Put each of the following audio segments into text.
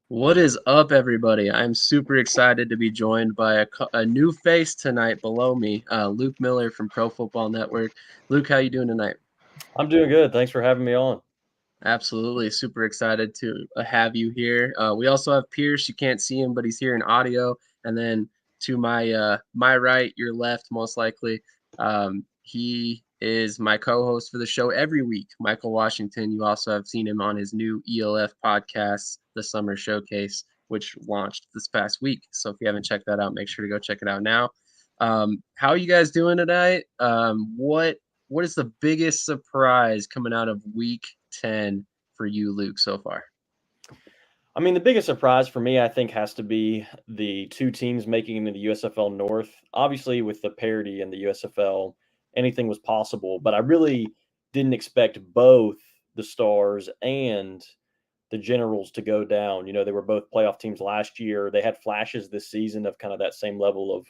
What is up, everybody? I'm super excited to be joined by a new face tonight below me, Luke Miller from Pro Football Network. Luke, how you doing tonight? I'm doing good. Thanks for having me on. Absolutely, super excited to have you here. We also have Pierce. You can't see him, but he's here in audio. And then to my right, your left, most likely. He is my co-host for the show every week, Michael Washington. You also have seen him on his new ELF podcast, The Summer Showcase, which launched this past week. So if you haven't checked that out, make sure to go check it out now. How are you guys doing tonight? What is the biggest surprise coming out of week 10 for you, Luke, so far? I mean, the biggest surprise for me, I think, has to be the two teams making it into the USFL North. Obviously, with the parity in the USFL, anything was possible, but I really didn't expect both the Stars and the Generals to go down. You know, they were both playoff teams last year. They had flashes this season of kind of that same level of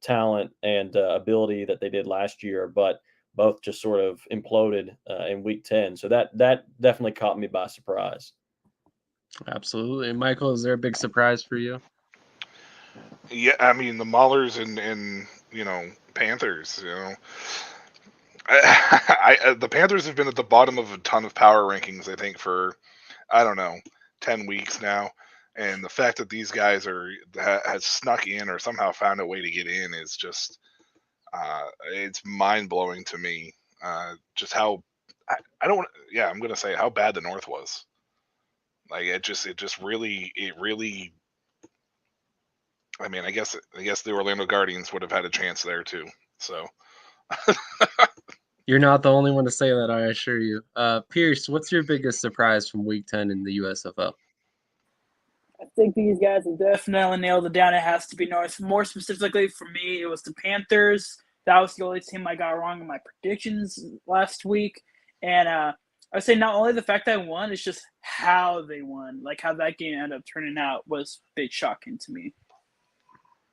talent and ability that they did last year, but both just sort of imploded in week 10. So that definitely caught me by surprise. Absolutely. Michael, is there a big surprise for you? Yeah, I mean the Maulers and Panthers. The Panthers have been at the bottom of a ton of power rankings. I think for I don't know 10 weeks now, and the fact that these guys has snuck in or somehow found a way to get in is just it's mind blowing to me. Just how I don't yeah I'm gonna say how bad the North was. Like it really I mean, I guess the Orlando Guardians would have had a chance there too. So You're not the only one to say that, I assure you. Pierce, what's your biggest surprise from week 10 in the USFL? I think these guys have definitely nailed it down. It has to be North. More specifically for me, it was the Panthers. That was the only team I got wrong in my predictions last week. And I would say not only the fact that I won, it's just how they won. Like how that game ended up turning out was a bit shocking to me.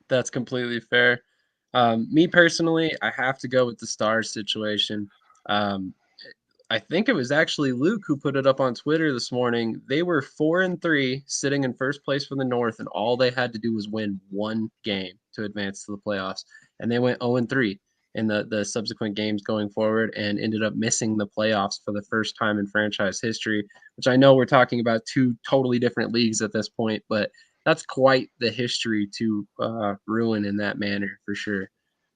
That's completely fair. Me personally, I have to go with the Stars situation. Um, I think it was actually Luke who put it up on Twitter this morning. They were 4-3, sitting in first place for the North, and all they had to do was win one game to advance to the playoffs. And they went 0-3 in the subsequent games going forward and ended up missing the playoffs for the first time in franchise history, which I know we're talking about two totally different leagues at this point, but that's quite the history to ruin in that manner for sure.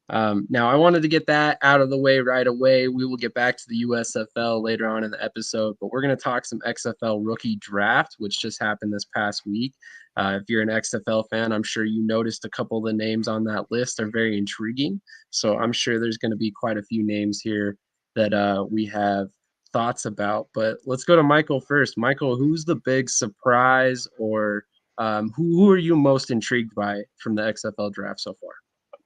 Now, I wanted to get that out of the way right away. We will get back to the USFL later on in the episode, but we're going to talk some XFL rookie draft, which just happened this past week. If you're an XFL fan, I'm sure you noticed a couple of the names on that list are very intriguing. So I'm sure there's going to be quite a few names here that we have thoughts about. But let's go to Michael first. Michael, who's the big surprise or who are you most intrigued by from the XFL draft so far?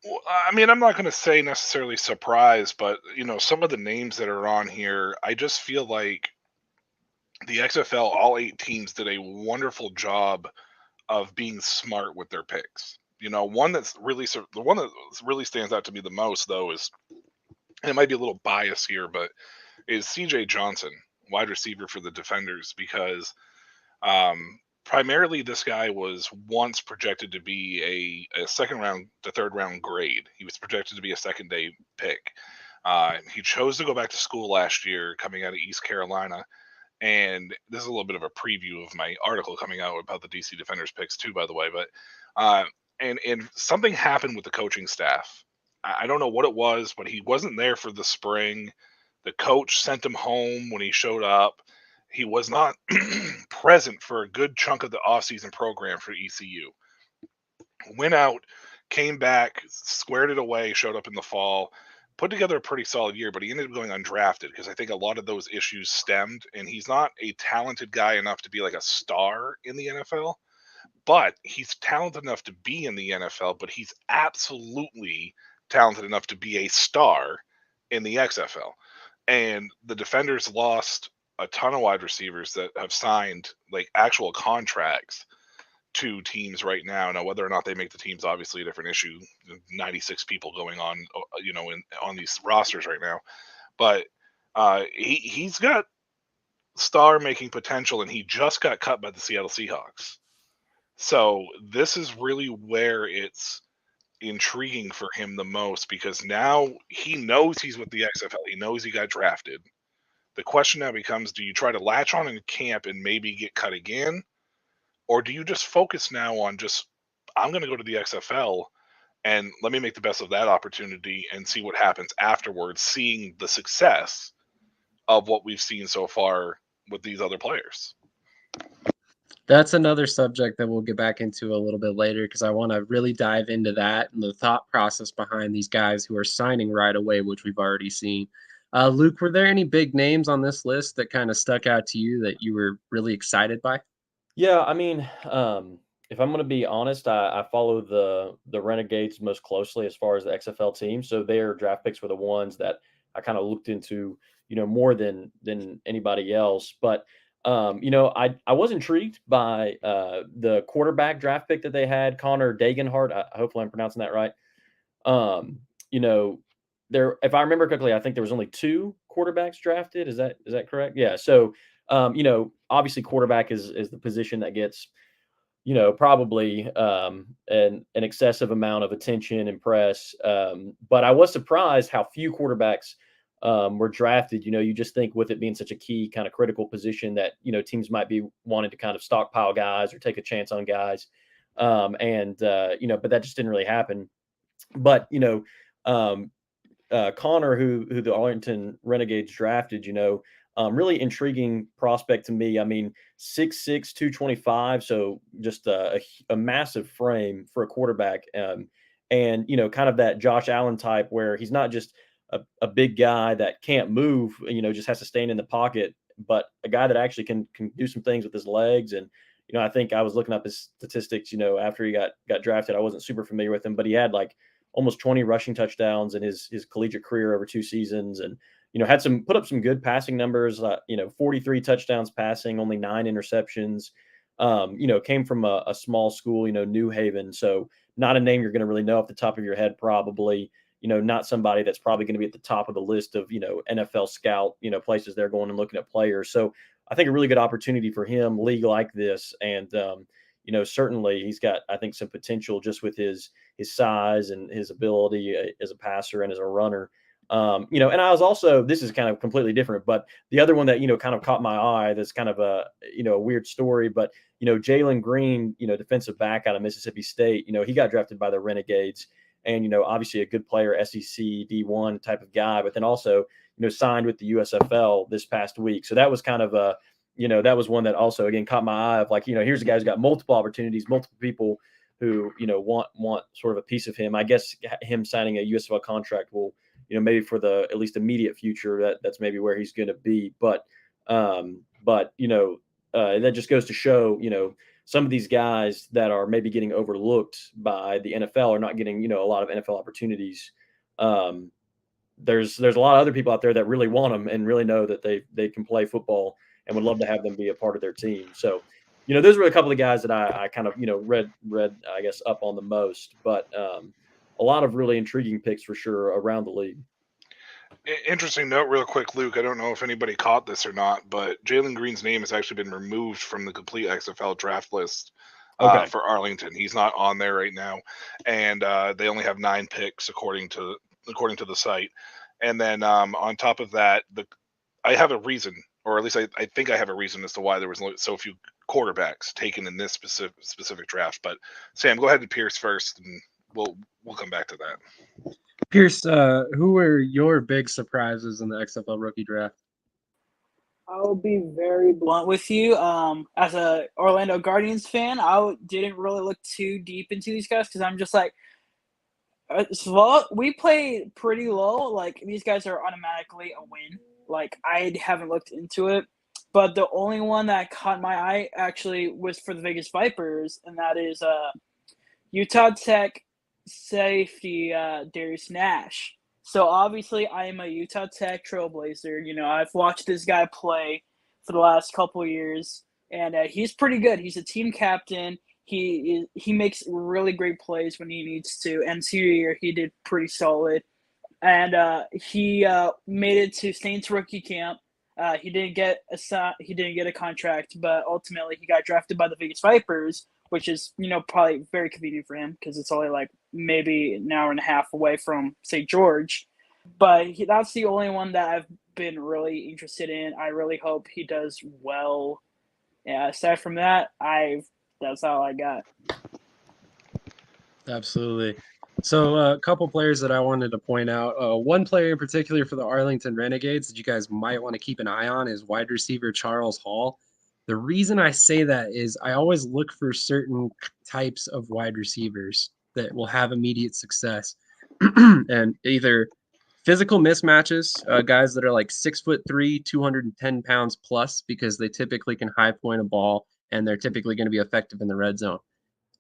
well, I mean, I'm not going to say necessarily surprised, but some of the names that are on here, I just feel like the XFL, all 8 teams, did a wonderful job of being smart with their picks. The one that really stands out to me the most, though, is and it might be a little biased here, but is C.J. Johnson, wide receiver for the Defenders, because primarily this guy was once projected to be a second round to third round grade. He was projected to be a second day pick. He chose to go back to school last year, coming out of East Carolina. And this is a little bit of a preview of my article coming out about the DC Defenders picks too, by the way. But uh, and something happened with the coaching staff. I don't know what it was, but he wasn't there for the spring. The coach sent him home when he showed up. He was not present for a good chunk of the offseason program for ECU. Went out, came back, squared it away, showed up in the fall, put together a pretty solid year, but he ended up going undrafted because I think a lot of those issues stemmed, and he's not a talented guy enough to be like a star in the NFL, but he's talented enough to be in the NFL, but he's absolutely talented enough to be a star in the XFL. And the Defenders lost a ton of wide receivers that have signed like actual contracts to teams right now. Now, whether or not they make the teams, obviously a different issue. 96 people going on, on these rosters right now, but he's got star making potential, and he just got cut by the Seattle Seahawks. So this is really where it's intriguing for him the most, because now he knows he's with the XFL. He knows he got drafted. The question now becomes, do you try to latch on in camp and maybe get cut again? Or do you just focus now on just, I'm going to go to the XFL and let me make the best of that opportunity and see what happens afterwards, seeing the success of what we've seen so far with these other players? That's another subject that we'll get back into a little bit later because I want to really dive into that and the thought process behind these guys who are signing right away, which we've already seen. Luke, were there any big names on this list that kind of stuck out to you that you were really excited by? Yeah, I mean, if I'm going to be honest, I follow the Renegades most closely as far as the XFL team. So their draft picks were the ones that I kind of looked into, more than anybody else. But I was intrigued by the quarterback draft pick that they had, Connor Dagenhart. Hopefully, I'm pronouncing that right. Um, you know, there, if I remember correctly, I think there was only two quarterbacks drafted. Is that correct? Yeah. So, obviously, quarterback is the position that gets probably an excessive amount of attention and press. But I was surprised how few quarterbacks were drafted. You just think with it being such a key kind of critical position that teams might be wanting to kind of stockpile guys or take a chance on guys, but that just didn't really happen. But um, Connor, who the Arlington Renegades drafted, really intriguing prospect to me. I mean, 6'6", 225, so just a massive frame for a quarterback. And kind of that Josh Allen type where he's not just a big guy that can't move, just has to stand in the pocket, but a guy that actually can do some things with his legs. And I think I was looking up his statistics. After he got drafted, I wasn't super familiar with him, but he had like almost 20 rushing touchdowns in his collegiate career over 2 seasons, and had put up some good passing numbers. 43 touchdowns passing, only 9 interceptions. Came from a small school, New Haven, so not a name you're going to really know off the top of your head, probably. Not somebody that's probably going to be at the top of the list of NFL scout, places they're going and looking at players. So I think a really good opportunity for him, league like this, and certainly he's got, I think, some potential just with his size and his ability as a passer and as a runner. And I was also, this is kind of completely different, but the other one that, kind of caught my eye, that's kind of a weird story, but, Jalen Green, defensive back out of Mississippi State, he got drafted by the Renegades, and, obviously a good player, SEC D1 type of guy, but then also, signed with the USFL this past week. So that was kind of that was one that also, again, caught my eye of like, here's a guy who's got multiple opportunities, multiple people who, want sort of a piece of him. I guess him signing a USFL contract will, maybe for the at least immediate future, that's maybe where he's going to be. But that just goes to show, some of these guys that are maybe getting overlooked by the NFL are not getting, a lot of NFL opportunities. There's a lot of other people out there that really want them and really know that they can play football and would love to have them be a part of their team. So, those were a couple of guys that I kind of, read, I guess, up on the most, but a lot of really intriguing picks for sure around the league. Interesting note, real quick, Luke. I don't know if anybody caught this or not, but Jalen Green's name has actually been removed from the complete XFL draft list Okay. for Arlington. He's not on there right now, and they only have 9 picks according to the site. And then on top of that, I have a reason, or at least I think I have a reason as to why there was so few quarterbacks taken in this specific draft. But Sam, go ahead and Pierce first, and we'll come back to that. Pierce, who were your big surprises in the XFL rookie draft? I'll be very blunt with you. As a Orlando Guardians fan, didn't really look too deep into these guys because I'm just like, we play pretty low. Like, these guys are automatically a win. Like, I haven't looked into it, but the only one that caught my eye actually was for the Vegas Vipers, and that is Utah Tech safety Darius Nash. So obviously, I am a Utah Tech Trailblazer. I've watched this guy play for the last couple of years, and he's pretty good. He's a team captain. He makes really great plays when he needs to. And senior year, he did pretty solid. And he made it to Saints rookie camp. He didn't get a contract, but ultimately he got drafted by the Vegas Vipers, which is, probably very convenient for him because it's only like maybe an hour and a half away from St. George. But that's the only one that I've been really interested in. I really hope he does well. Yeah, aside from that, that's all I got. Absolutely. So a couple players that I wanted to point out. One player in particular for the Arlington Renegades that you guys might want to keep an eye on is wide receiver Charles Hall. The reason I say that is I always look for certain types of wide receivers that will have immediate success, and either physical mismatches, guys that are like 6'3", 210 pounds plus, because they typically can high point a ball and they're typically going to be effective in the red zone.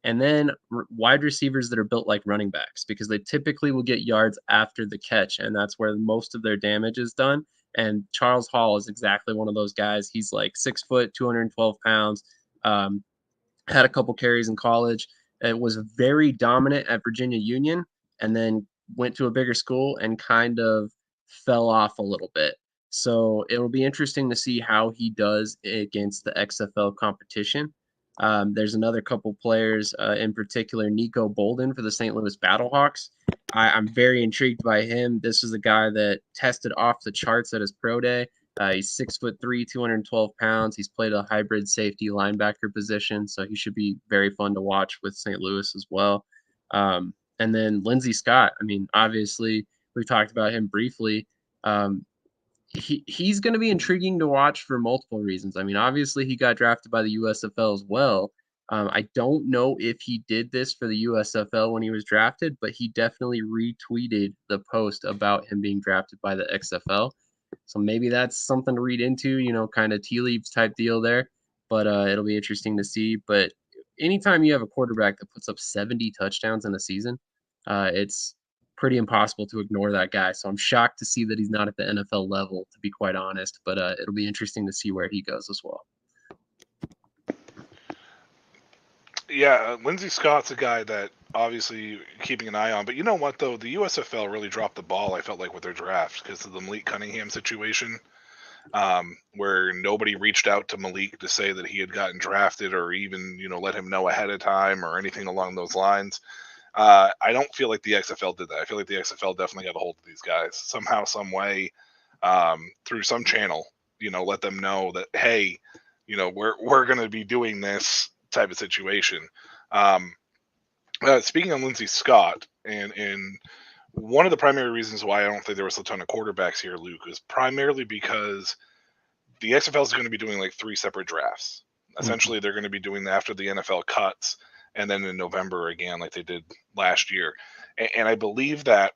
And then wide receivers that are built like running backs, because they typically will get yards after the catch, and that's where most of their damage is done. And Charles Hall is exactly one of those guys. He's like 6 foot, 212 pounds. Um, had a couple carries in college. It was very dominant at Virginia Union, and then went to a bigger school and kind of fell off a little bit. So it'll be interesting to see how he does against the XFL competition. There's another couple players, in particular, Nico Bolden for the St. Louis Battlehawks. I'm very intrigued by him. This is a guy that tested off the charts at his pro day. He's 6'3", 212 pounds. He's played a hybrid safety linebacker position, so he should be very fun to watch with St. Louis as well. And then Lindsey Scott. I mean, obviously, we talked about him briefly. He's going to be intriguing to watch for multiple reasons. I mean, obviously, he got drafted by the USFL as well. I don't know if he did this for the USFL when he was drafted, but he definitely retweeted the post about him being drafted by the XFL. So maybe that's something to read into, kind of tea leaves type deal there. But it'll be interesting to see. But anytime you have a quarterback that puts up 70 touchdowns in a season, it's pretty impossible to ignore that guy. So I'm shocked to see that he's not at the NFL level, to be quite honest. But it'll be interesting to see where he goes as well. Yeah, Lindsey Scott's a guy that obviously keeping an eye on. But you know what, though? The USFL really dropped the ball, I felt like, with their draft because of the Malik Cunningham situation, where nobody reached out to Malik to say that he had gotten drafted or even, let him know ahead of time or anything along those lines. I don't feel like the XFL did that. I feel like the XFL definitely got a hold of these guys somehow, some way, through some channel. Let them know that, hey, we're going to be doing this type of situation. Speaking of Lindsey Scott, and one of the primary reasons why I don't think there was a ton of quarterbacks here, Luke, is primarily because the XFL is going to be doing like 3 separate drafts. Essentially, they're going to be doing after the NFL cuts, and then in November again, like they did last year. And I believe that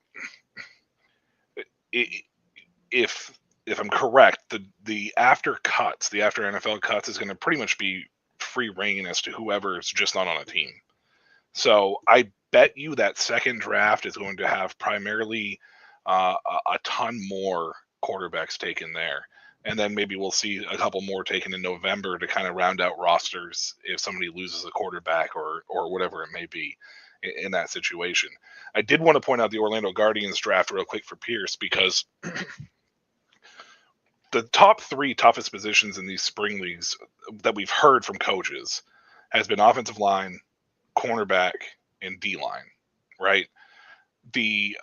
if I'm correct, the after cuts, the after NFL cuts, is going to pretty much be free reign as to whoever's just not on a team. So I bet you that second draft is going to have primarily a ton more quarterbacks taken there. And then maybe we'll see a couple more taken in November to kind of round out rosters if somebody loses a quarterback or whatever it may be in that situation. I did want to point out the Orlando Guardians draft real quick for Pierce, because the top 3 toughest positions in these spring leagues that we've heard from coaches has been offensive line, cornerback, and D-line, right? The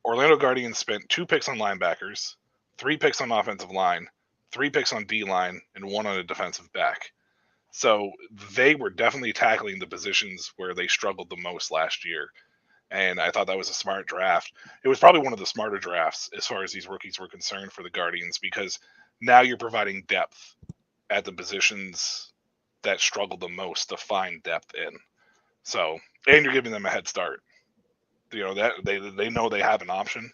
Orlando Guardians spent 2 picks on linebackers, 3 picks on offensive line, 3 picks on D-line, and 1 on a defensive back. So they were definitely tackling the positions where they struggled the most last year. And I thought that was a smart draft. It was probably one of the smarter drafts as far as these rookies were concerned for the Guardians, because now you're providing depth at the positions that struggle the most to find depth in. So, and you're giving them a head start. That they know they have an option.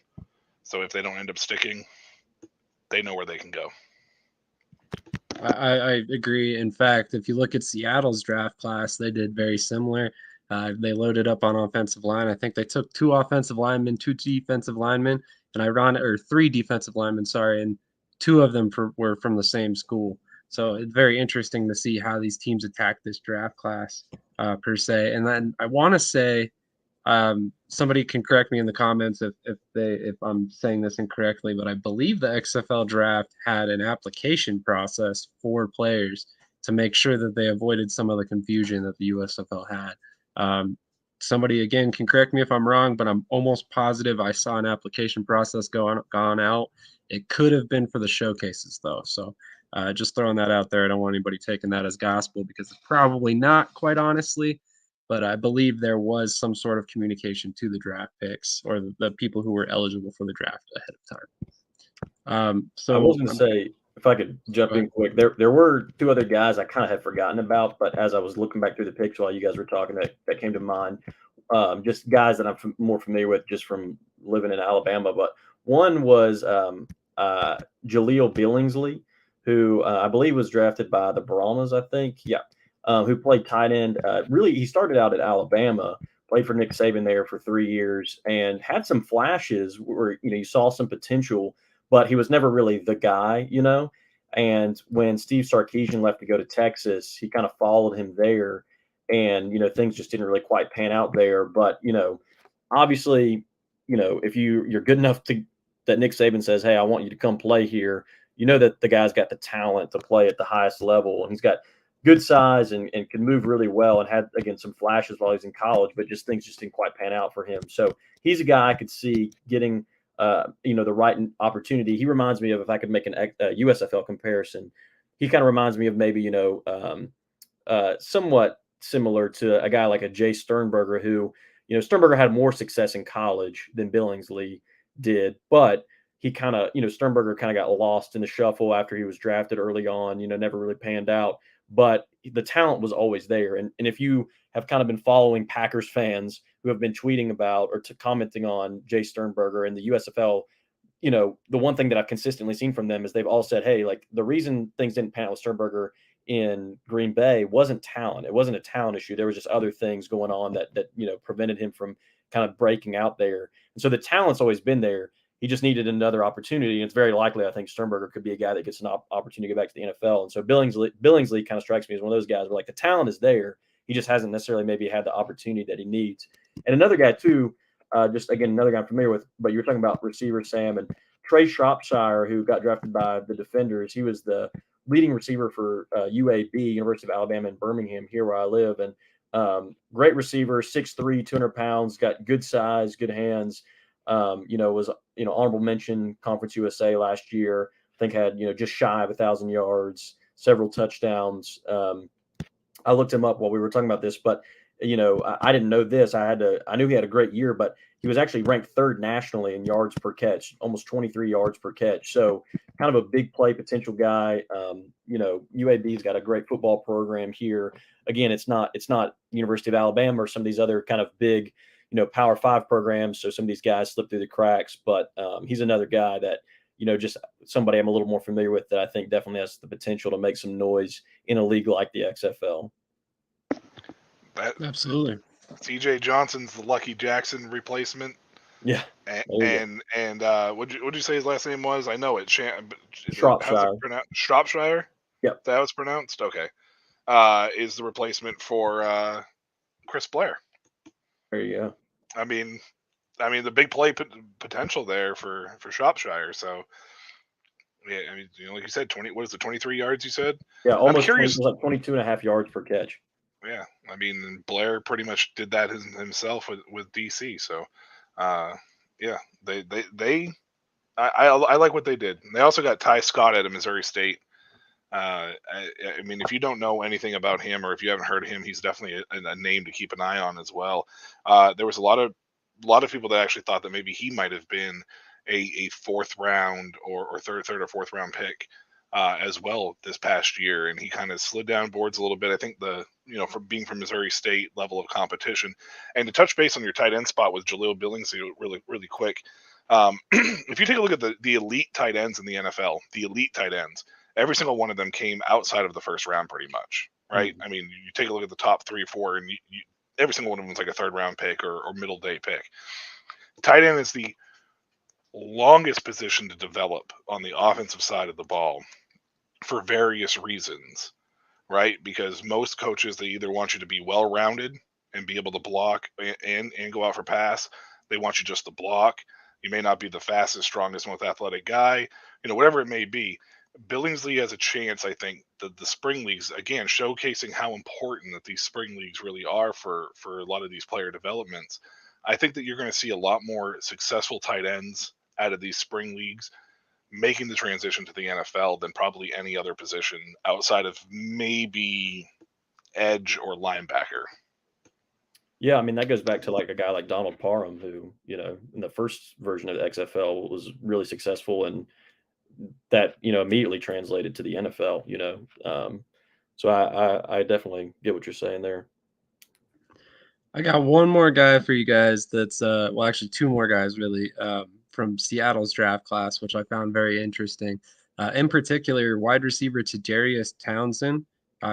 So if they don't end up sticking, they know where they can go. I agree. In fact, if you look at Seattle's draft class, they did very similar. They loaded up on offensive line. I think they took 2 offensive linemen, 2 defensive linemen, or 3 defensive linemen, sorry, and 2 of them were from the same school. So it's very interesting to see how these teams attack this draft class, per se. And then I want to say, somebody can correct me in the comments if I'm saying this incorrectly, but I believe the XFL draft had an application process for players, to make sure that they avoided some of the confusion that the USFL had. Somebody again can correct me if I'm wrong, but I'm almost positive I saw an application process gone out. It could have been for the showcases though, so just throwing that out there. I don't want anybody taking that as gospel because it's probably not, quite honestly. But I believe there was some sort of communication to the draft picks or the people who were eligible for the draft ahead of time. I was So going to say, if I could jump go in ahead. quick, there were two other guys I kind of had forgotten about, but as I was looking back through the picks while you guys were talking, that came to mind. Just guys that I'm more familiar with just from living in Alabama. But one was Jaleel Billingsley, who I believe was drafted by the Brahmas, I think. Yeah. Who played tight end. Really, he started out at Alabama, played for Nick Saban there for 3 years, and had some flashes where you saw some potential, but he was never really the guy. And when Steve Sarkisian left to go to Texas, he kind of followed him there, and things just didn't really quite pan out there. But obviously, if you're good enough to that Nick Saban says, "Hey, I want you to come play here," that the guy's got the talent to play at the highest level, and he's got good size and can move really well, and had again some flashes while he's in college, but things just didn't quite pan out for him. So he's a guy I could see getting the right opportunity. He reminds me of, if I could make a USFL comparison, he kind of reminds me of maybe, somewhat similar to a guy like a Jay Sternberger, who, Sternberger had more success in college than Billingsley did, but he kind of, Sternberger kind of got lost in the shuffle after he was drafted early on, never really panned out, but the talent was always there. And if you have kind of been following Packers fans who have been tweeting about or commenting on Jay Sternberger and the USFL, the one thing that I've consistently seen from them is they've all said, hey, like the reason things didn't pan out with Sternberger in Green Bay wasn't talent. It wasn't a talent issue. There was just other things going on that prevented him from kind of breaking out there. And so the talent's always been there. He just needed another opportunity. And it's very likely, I think, Sternberger could be a guy that gets an opportunity to get back to the NFL. And so Billingsley kind of strikes me as one of those guys where, like, the talent is there. He just hasn't necessarily maybe had the opportunity that he needs. And another guy, too, just again, another guy I'm familiar with, but you were talking about receiver Sam and Trey Shropshire, who got drafted by the Defenders. He was the leading receiver for UAB, University of Alabama in Birmingham, here where I live. And great receiver, 6'3", 200 pounds, got good size, good hands. Was honorable mention Conference USA last year. I think had just shy of 1,000 yards, several touchdowns. I looked him up while we were talking about this, but I didn't know this. I knew he had a great year, but he was actually ranked third nationally in yards per catch, almost 23 yards per catch. So kind of a big play potential guy. UAB's got a great football program here. Again, it's not University of Alabama or some of these other kind of big, Power 5 programs. So some of these guys slip through the cracks, but he's another guy that, just somebody I'm a little more familiar with that I think definitely has the potential to make some noise in a league like the XFL. Absolutely. CJ Johnson's the Lucky Jackson replacement. Yeah. And what'd you say his last name was? I know it. Shropshire. How's it pronounced? Shropshire? Yep. Is that how it's pronounced? Okay. Is the replacement for Chris Blair. There you go. I mean, the big play potential there for Shropshire. So, yeah, like you said, 23 yards you said? Yeah, almost. I'm curious. 22 and a half yards per catch. Yeah, Blair pretty much did that himself with DC. So, yeah, I like what they did. They also got Ty Scott at Missouri State. If you don't know anything about him, or if you haven't heard him, he's definitely a name to keep an eye on as well. There was a lot of people that actually thought that maybe he might have been a fourth round or third or fourth round pick as well this past year, and he kind of slid down boards a little bit. I think for being from Missouri State level of competition. And to touch base on your tight end spot with Jaleel Billingsley really, really quick, if you take a look at the elite tight ends in the NFL, the elite tight ends, every single one of them came outside of the first round pretty much, right? Mm-hmm. You take a look at the top 3 or 4, and every single one of them was like a third round pick or middle day pick. Tight end is the longest position to develop on the offensive side of the ball for various reasons, right? Because most coaches, they either want you to be well-rounded and be able to block and go out for pass. They want you just to block. You may not be the fastest, strongest, most athletic guy, whatever it may be. Billingsley has a chance, I think, the spring leagues, again, showcasing how important that these spring leagues really are for a lot of these player developments. I think that you're going to see a lot more successful tight ends out of these spring leagues making the transition to the NFL than probably any other position outside of maybe edge or linebacker. Yeah, I mean that goes back to like a guy like Donald Parham, who in the first version of the XFL was really successful, and that immediately translated to the NFL. So I definitely get what you're saying there. I got one more guy for you guys that's well, actually two more guys really from Seattle's draft class, which I found very interesting. In particular, wide receiver Tadarius Townsend.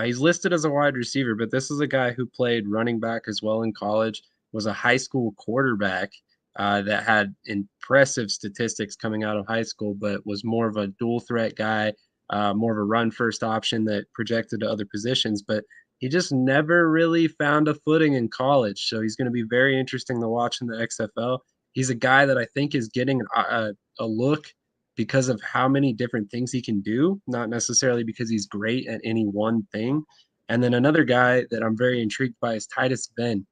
He's listed as a wide receiver, but this is a guy who played running back as well in college, was a high school quarterback that had impressive statistics coming out of high school, but was more of a dual threat guy, more of a run first option that projected to other positions. But he just never really found a footing in college. So he's going to be very interesting to watch in the XFL. He's a guy that I think is getting a look because of how many different things he can do, not necessarily because he's great at any one thing. And then another guy that I'm very intrigued by is Titus Venn.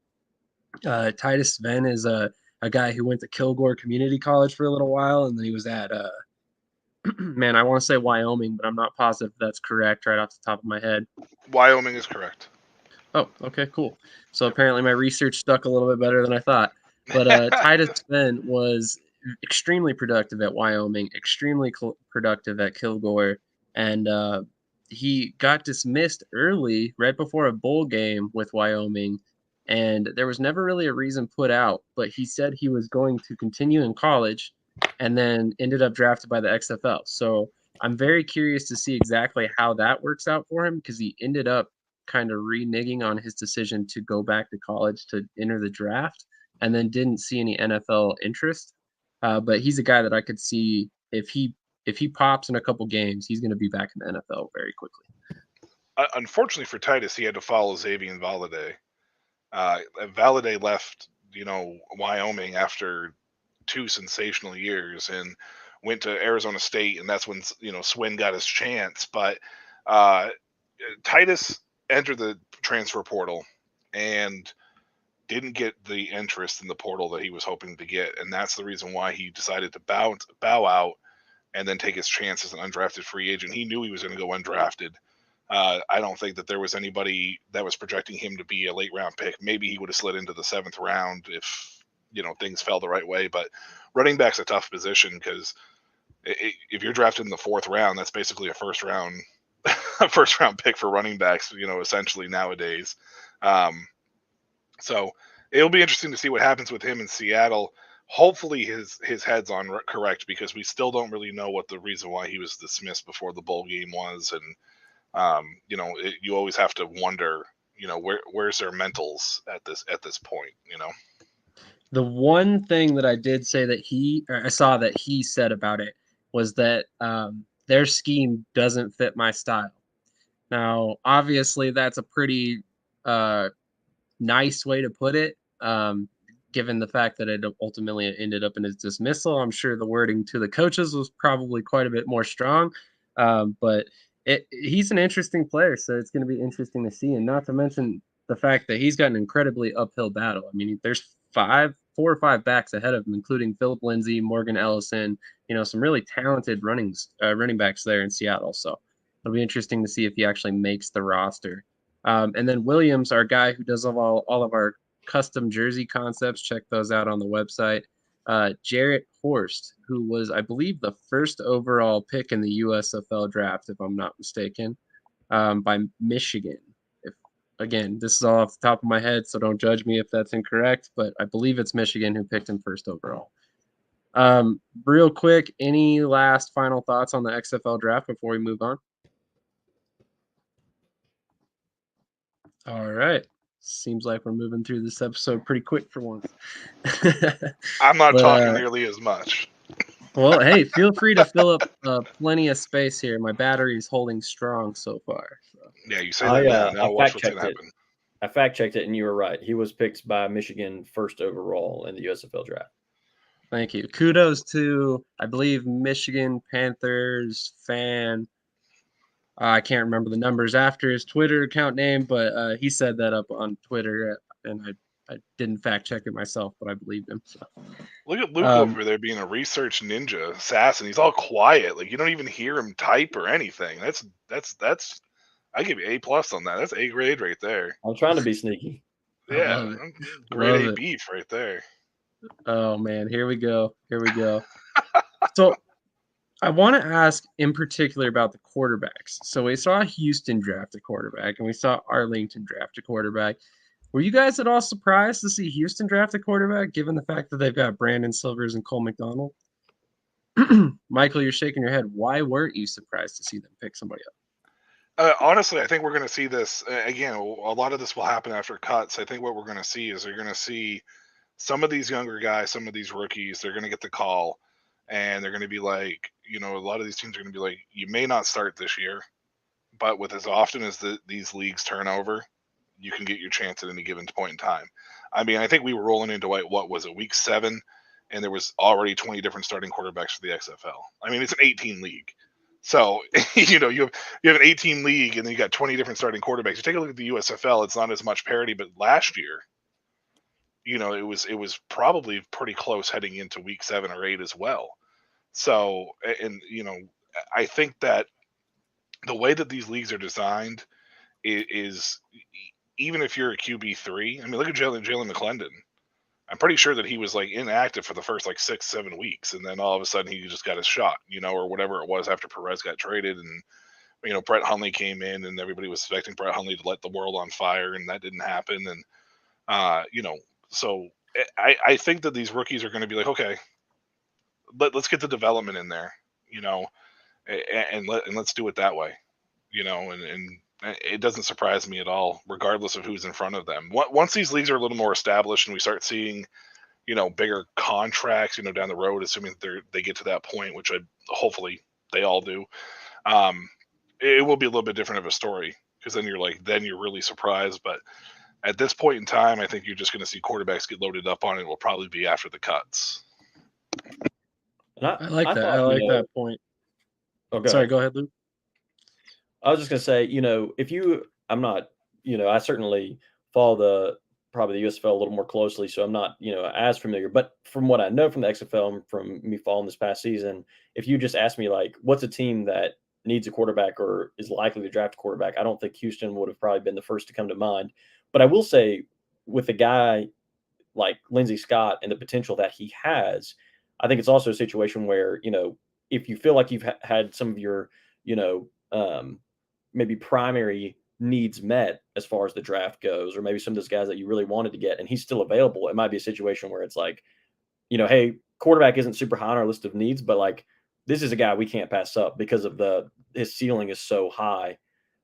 Titus Venn is a guy who went to Kilgore Community College for a little while, and then he was at man, I want to say Wyoming, but I'm not positive if that's correct right off the top of my head. Wyoming is correct. Oh, okay, cool. So apparently my research stuck a little bit better than I thought. But Titus Venn was extremely productive at Wyoming, extremely productive at Kilgore, and he got dismissed early, right before a bowl game with Wyoming, and there was never really a reason put out. But he said he was going to continue in college, and then ended up drafted by the XFL. So I'm very curious to see exactly how that works out for him because he ended up kind of reneging on his decision to go back to college to enter the draft and then didn't see any NFL interest. But he's a guy that I could see if he pops in a couple games, he's going to be back in the NFL very quickly. Unfortunately for Titus, he had to follow Xavier Valladay. Valladay left, Wyoming after 2 sensational years and went to Arizona State, and that's when Swin got his chance. But Titus entered the transfer portal and didn't get the interest in the portal that he was hoping to get, and that's the reason why he decided to bow out and then take his chance as an undrafted free agent. He knew he was going to go undrafted. I don't think that there was anybody that was projecting him to be a late round pick. Maybe he would have slid into the 7th round if things fell the right way. But running back's a tough position because if you're drafted in the 4th round, that's basically a first round pick for running backs. Essentially nowadays. So it'll be interesting to see what happens with him in Seattle. Hopefully his head's on correct because we still don't really know what the reason why he was dismissed before the bowl game was, and you always have to wonder, where's their mentals at this point. The one thing that I did say that I saw that he said about it was that their scheme doesn't fit my style. Now, obviously, that's a pretty nice way to put it, given the fact that it ultimately ended up in his dismissal. I'm sure the wording to the coaches was probably quite a bit more strong, but he's an interesting player, so it's going to be interesting to see. And not to mention the fact that he's got an incredibly uphill battle. I mean, there's 4 or 5 backs ahead of him, including Philip Lindsay, Morgan Ellison, some really talented running backs there in Seattle. So it'll be interesting to see if he actually makes the roster. And then Williams, our guy who does all of our custom jersey concepts, check those out on the website. Jarrett Horst, who was, I believe, the first overall pick in the USFL draft, if I'm not mistaken, by Michigan. Again, this is all off the top of my head, so don't judge me if that's incorrect, but I believe it's Michigan who picked him first overall. Real quick, any last final thoughts on the XFL draft before we move on? All right. Seems like we're moving through this episode pretty quick for once. I'm not talking nearly as much. Well, hey, feel free to fill up plenty of space here. My battery's holding strong so far. So. Yeah, you say that now. Watch what's going to happen. I fact-checked it, and you were right. He was picked by Michigan first overall in the USFL draft. Thank you. Kudos to, I believe, Michigan Panthers fan I can't remember the numbers after his Twitter account name, but he said that up on Twitter, and I didn't fact check it myself, but I believed him. So. Look at Luke Um, over there being a research ninja assassin. He's all quiet, like you don't even hear him type or anything. That's. I give you A+ on that. That's A grade right there. I'm trying to be sneaky. I Yeah, love it. grade Love A it. beef right there. Oh man, here we go. Here we go. So I want to ask in particular about the quarterbacks. So we saw Houston draft a quarterback, and we saw Arlington draft a quarterback. Were you guys at all surprised to see Houston draft a quarterback, given the fact that they've got Brandon Silvers and Cole McDonald? Michael, you're shaking your head. Why weren't you surprised to see them pick somebody up? Honestly, I think we're going to see this again. A lot of this will happen after cuts. I think what we're going to see is they're going to see some of these younger guys, some of these rookies. They're going to get the call, and they're going to be like, a lot of these teams are going to be like, you may not start this year, but with as often as these leagues turn over, you can get your chance at any given point in time. I mean, I think we were rolling into what was it, week 7, and there was already 20 different starting quarterbacks for the XFL. I mean, it's an 18 league. So, you have an 18 league and then you got 20 different starting quarterbacks. You take a look at the USFL, it's not as much parity, but last year, it was probably pretty close heading into week 7 or 8 as well. So, and I think that the way that these leagues are designed is even if you're a QB3, I mean, look at Jalen McClendon. I'm pretty sure that he was like inactive for the first like 6-7 weeks, and then all of a sudden he just got his shot, or whatever it was after Perez got traded, and Brett Hundley came in, and everybody was expecting Brett Hundley to light the world on fire, and that didn't happen, and so I think that these rookies are going to be like, okay, let's get the development in there, and let's do it that way, and it doesn't surprise me at all, regardless of who's in front of them. Once these leagues are a little more established and we start seeing, bigger contracts, down the road, assuming they get to that point, which hopefully they all do, it will be a little bit different of a story, because then you're really surprised. But at this point in time, I think you're just going to see quarterbacks get loaded up on it. It will probably be after the cuts. And I like that. thought, I like that point. Sorry, go ahead, Luke. I was just going to say, I'm not, I certainly follow probably the USFL a little more closely, so I'm not, as familiar. But from what I know from the XFL and from me following this past season, if you just ask me, like, what's a team that needs a quarterback or is likely to draft a quarterback, I don't think Houston would have probably been the first to come to mind. But I will say, with a guy like Lindsey Scott and the potential that he has, I think it's also a situation where, if you feel like you've had some of your, maybe primary needs met as far as the draft goes, or maybe some of those guys that you really wanted to get, and he's still available, it might be a situation where it's like, hey, quarterback isn't super high on our list of needs, but like, this is a guy we can't pass up because of his ceiling is so high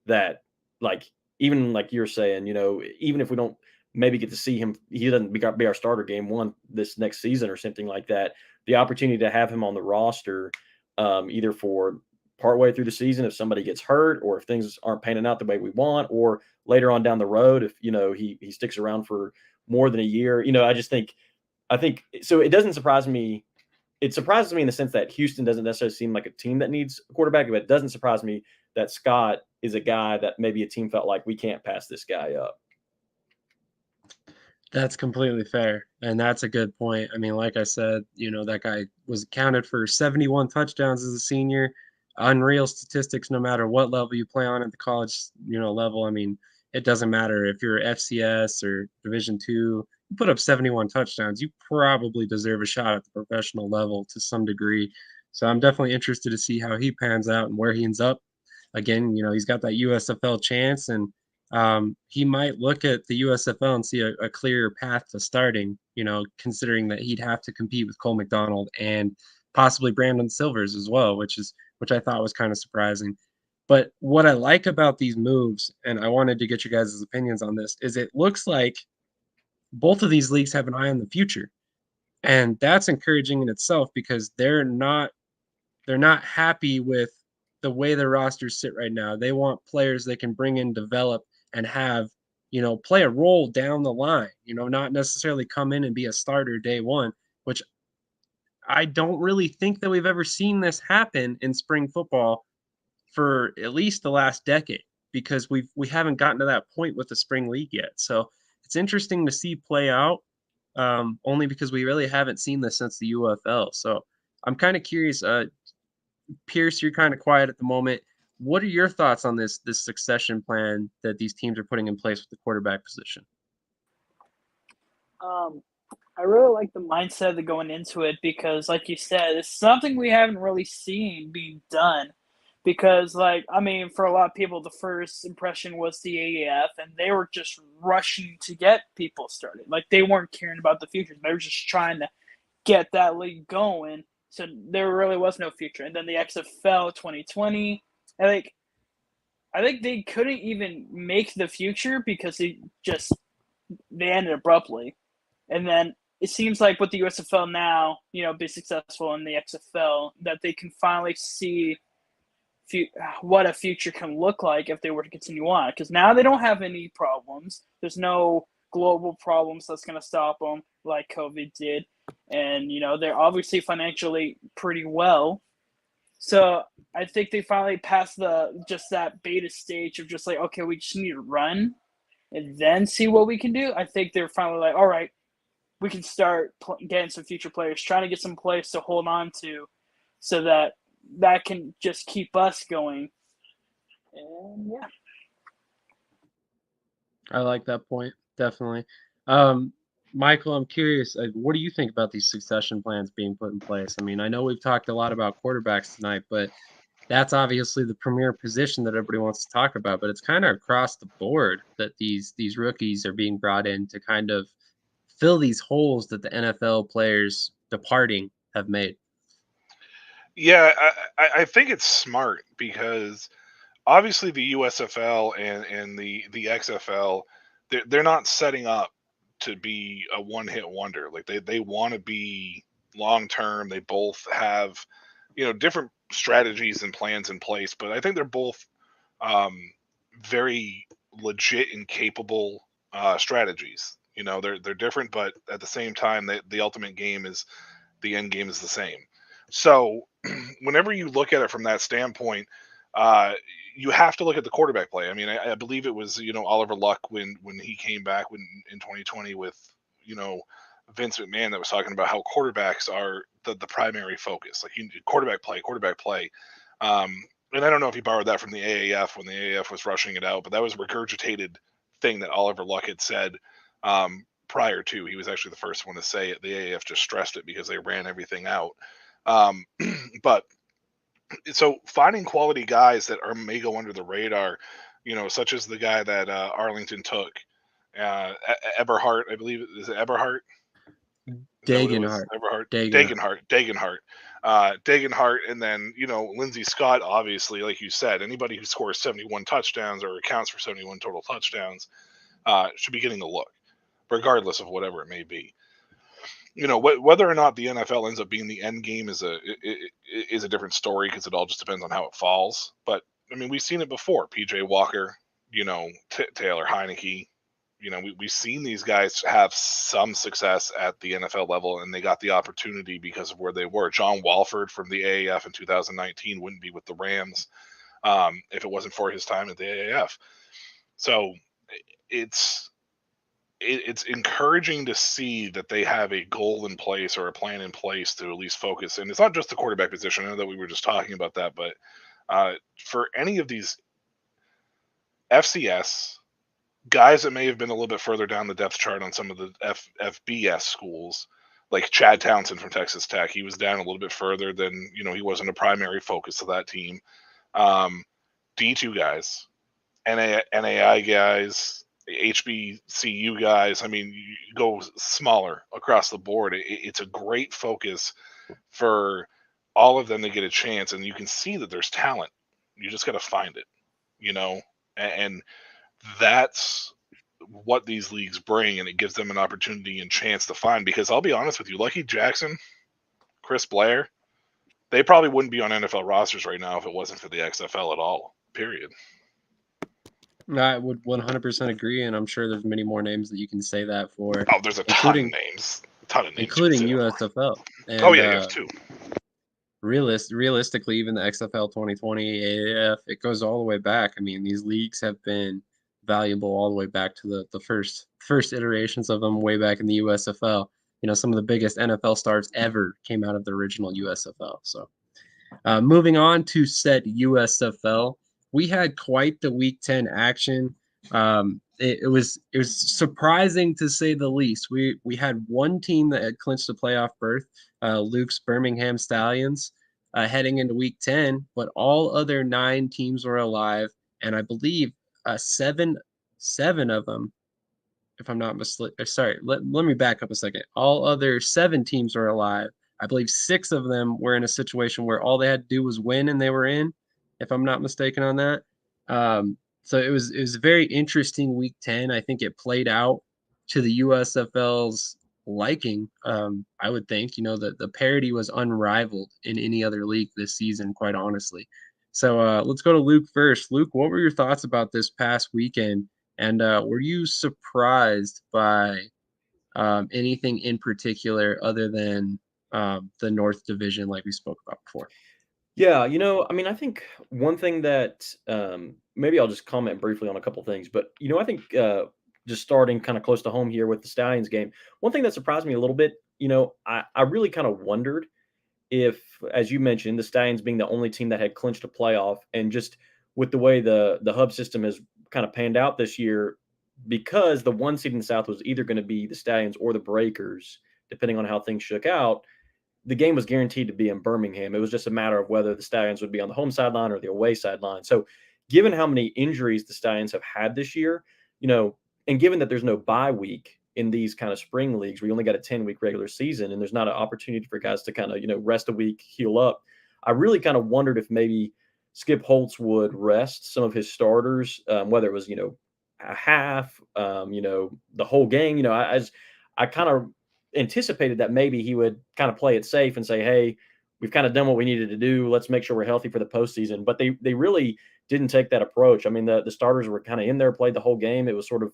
that, like, even like you're saying, even if we don't maybe get to see him, he doesn't be our starter game 1 this next season or something like that, the opportunity to have him on the roster, either for partway through the season if somebody gets hurt, or if things aren't panning out the way we want, or later on down the road if he sticks around for more than a year. I think so. It doesn't surprise me. It surprises me in the sense that Houston doesn't necessarily seem like a team that needs a quarterback, but it doesn't surprise me that Scott is a guy that maybe a team felt like, we can't pass this guy up. That's completely fair, and that's a good point. I mean, like I said, that guy was counted for 71 touchdowns as a senior. Unreal statistics, no matter what level you play on at the college, level. I mean, it doesn't matter if you're FCS or Division II. You put up 71 touchdowns, you probably deserve a shot at the professional level to some degree. So I'm definitely interested to see how he pans out and where he ends up. Again, he's got that USFL chance, and he might look at the USFL and see a clearer path to starting, considering that he'd have to compete with Cole McDonald and possibly Brandon Silvers as well, which I thought was kind of surprising. But what I like about these moves, and I wanted to get you guys' opinions on this, is it looks like both of these leagues have an eye on the future. And that's encouraging in itself, because they're not happy with the way their rosters sit right now. They want players they can bring in, develop, and have, play a role down the line, not necessarily come in and be a starter day one, which I don't really think that we've ever seen this happen in spring football for at least the last decade because we haven't gotten to that point with the spring league yet. So it's interesting to see play out, only because we really haven't seen this since the UFL. So I'm kind of curious. Pierce, you're kind of quiet at the moment. What are your thoughts on this succession plan that these teams are putting in place with the quarterback position? I really like the mindset of going into it because, like you said, it's something we haven't really seen being done. Because, like, I mean, for a lot of people, the first impression was the AAF, and they were just rushing to get people started. Like, they weren't caring about the future. They were just trying to get that league going. So there really was no future. And then the XFL 2020, I think they couldn't even make the future because they ended abruptly. And then it seems like with the USFL now, be successful in the XFL, that they can finally see what a future can look like if they were to continue on. Because now they don't have any problems. There's no global problems that's going to stop them like COVID did. And, they're obviously financially pretty well. So I think they finally passed that beta stage of just like, okay, we just need to run and then see what we can do. I think they're finally like, all right, we can start getting some future players, trying to get some players to hold on to so that can just keep us going. And yeah. I like that point, definitely. Michael, I'm curious, what do you think about these succession plans being put in place? I mean, I know we've talked a lot about quarterbacks tonight, but that's obviously the premier position that everybody wants to talk about. But it's kind of across the board that these rookies are being brought in to kind of fill these holes that the NFL players departing have made. Yeah, I think it's smart because obviously the USFL and the XFL, they're not setting up to be a one-hit wonder. Like they want to be long term. They both have, different strategies and plans in place, but I think they're both very legit and capable strategies. They're different, but at the same time, the ultimate game is the end game is the same. So whenever you look at it from that standpoint, you have to look at the quarterback play. I mean, I believe it was Oliver Luck when he came back in 2020 with Vince McMahon that was talking about how quarterbacks are the primary focus. Like quarterback play. And I don't know if he borrowed that from the AAF when the AAF was rushing it out, but that was a regurgitated thing that Oliver Luck had said prior to. He was actually the first one to say it. The AAF just stressed it because they ran everything out. But so finding quality guys that may go under the radar, such as the guy that Arlington took, Eberhardt, I believe. Is it Eberhardt? Dagenhart. Dagenhart, and then Lindsey Scott. Obviously, like you said, anybody who scores 71 touchdowns or accounts for 71 total touchdowns should be getting a look, regardless of whatever it may be. Whether or not the NFL ends up being the end game is a different story because it all just depends on how it falls. But I mean, we've seen it before. PJ Walker, Taylor Heineke. We've seen these guys have some success at the NFL level, and they got the opportunity because of where they were. John Walford from the AAF in 2019 wouldn't be with the Rams if it wasn't for his time at the AAF. So it's encouraging to see that they have a goal in place or a plan in place to at least focus. And it's not just the quarterback position. I know that we were just talking about that, but for any of these FCS guys that may have been a little bit further down the depth chart on some of the FBS schools, like Chad Townsend from Texas Tech, he was down a little bit further than, he wasn't a primary focus of that team. D2 guys, NAI guys, HBCU guys. I mean, you go smaller across the board. It's a great focus for all of them to get a chance, and you can see that there's talent. You just got to find it, and that's what these leagues bring, and it gives them an opportunity and chance to find. Because I'll be honest with you, Lucky Jackson, Chris Blair, they probably wouldn't be on NFL rosters right now if it wasn't for the XFL at all. Period. I would 100% agree, and I'm sure there's many more names that you can say that for. Oh, there's a ton of names. Including USFL. And, oh, yeah, you have two. realistically, even the XFL 2020, AAF, it goes all the way back. I mean, these leagues have been valuable all the way back to the first iterations of them way back in the USFL. Some of the biggest NFL stars ever came out of the original USFL. So, moving on to said USFL, we had quite the Week 10 action. It was surprising to say the least. We had one team that had clinched a playoff berth, Luke's Birmingham Stallions, heading into Week 10, but all other 9 teams were alive, and I believe seven of them, if I'm not mistaken. Sorry, let me back up a second. All other 7 teams were alive. I believe 6 of them were in a situation where all they had to do was win and they were in, if I'm not mistaken on that. So it was a very interesting Week 10. I think it played out to the USFL's liking. I would think, the parity was unrivaled in any other league this season, quite honestly. So let's go to Luke first. Luke, what were your thoughts about this past weekend? And were you surprised by anything in particular other than the North Division, like we spoke about before? Yeah, I mean, I think one thing that maybe I'll just comment briefly on a couple things, but I think just starting kind of close to home here with the Stallions game, one thing that surprised me a little bit, I really kind of wondered if, as you mentioned, the Stallions being the only team that had clinched a playoff, and just with the way the hub system has kind of panned out this year, because the 1 seed in the South was either going to be the Stallions or the Breakers, depending on how things shook out. The game was guaranteed to be in Birmingham. It was just a matter of whether the Stallions would be on the home sideline or the away sideline. So, given how many injuries the Stallions have had this year, and given that there's no bye week in these kind of spring leagues, we only got a 10-week regular season, and there's not an opportunity for guys to kind of, rest a week, heal up. I really kind of wondered if maybe Skip Holtz would rest some of his starters, whether it was, a half, the whole game. I kind of anticipated that maybe he would kind of play it safe and say, "Hey, we've kind of done what we needed to do. Let's make sure we're healthy for the postseason." But they really didn't take that approach. I mean, the starters were kind of in there, played the whole game. It was sort of,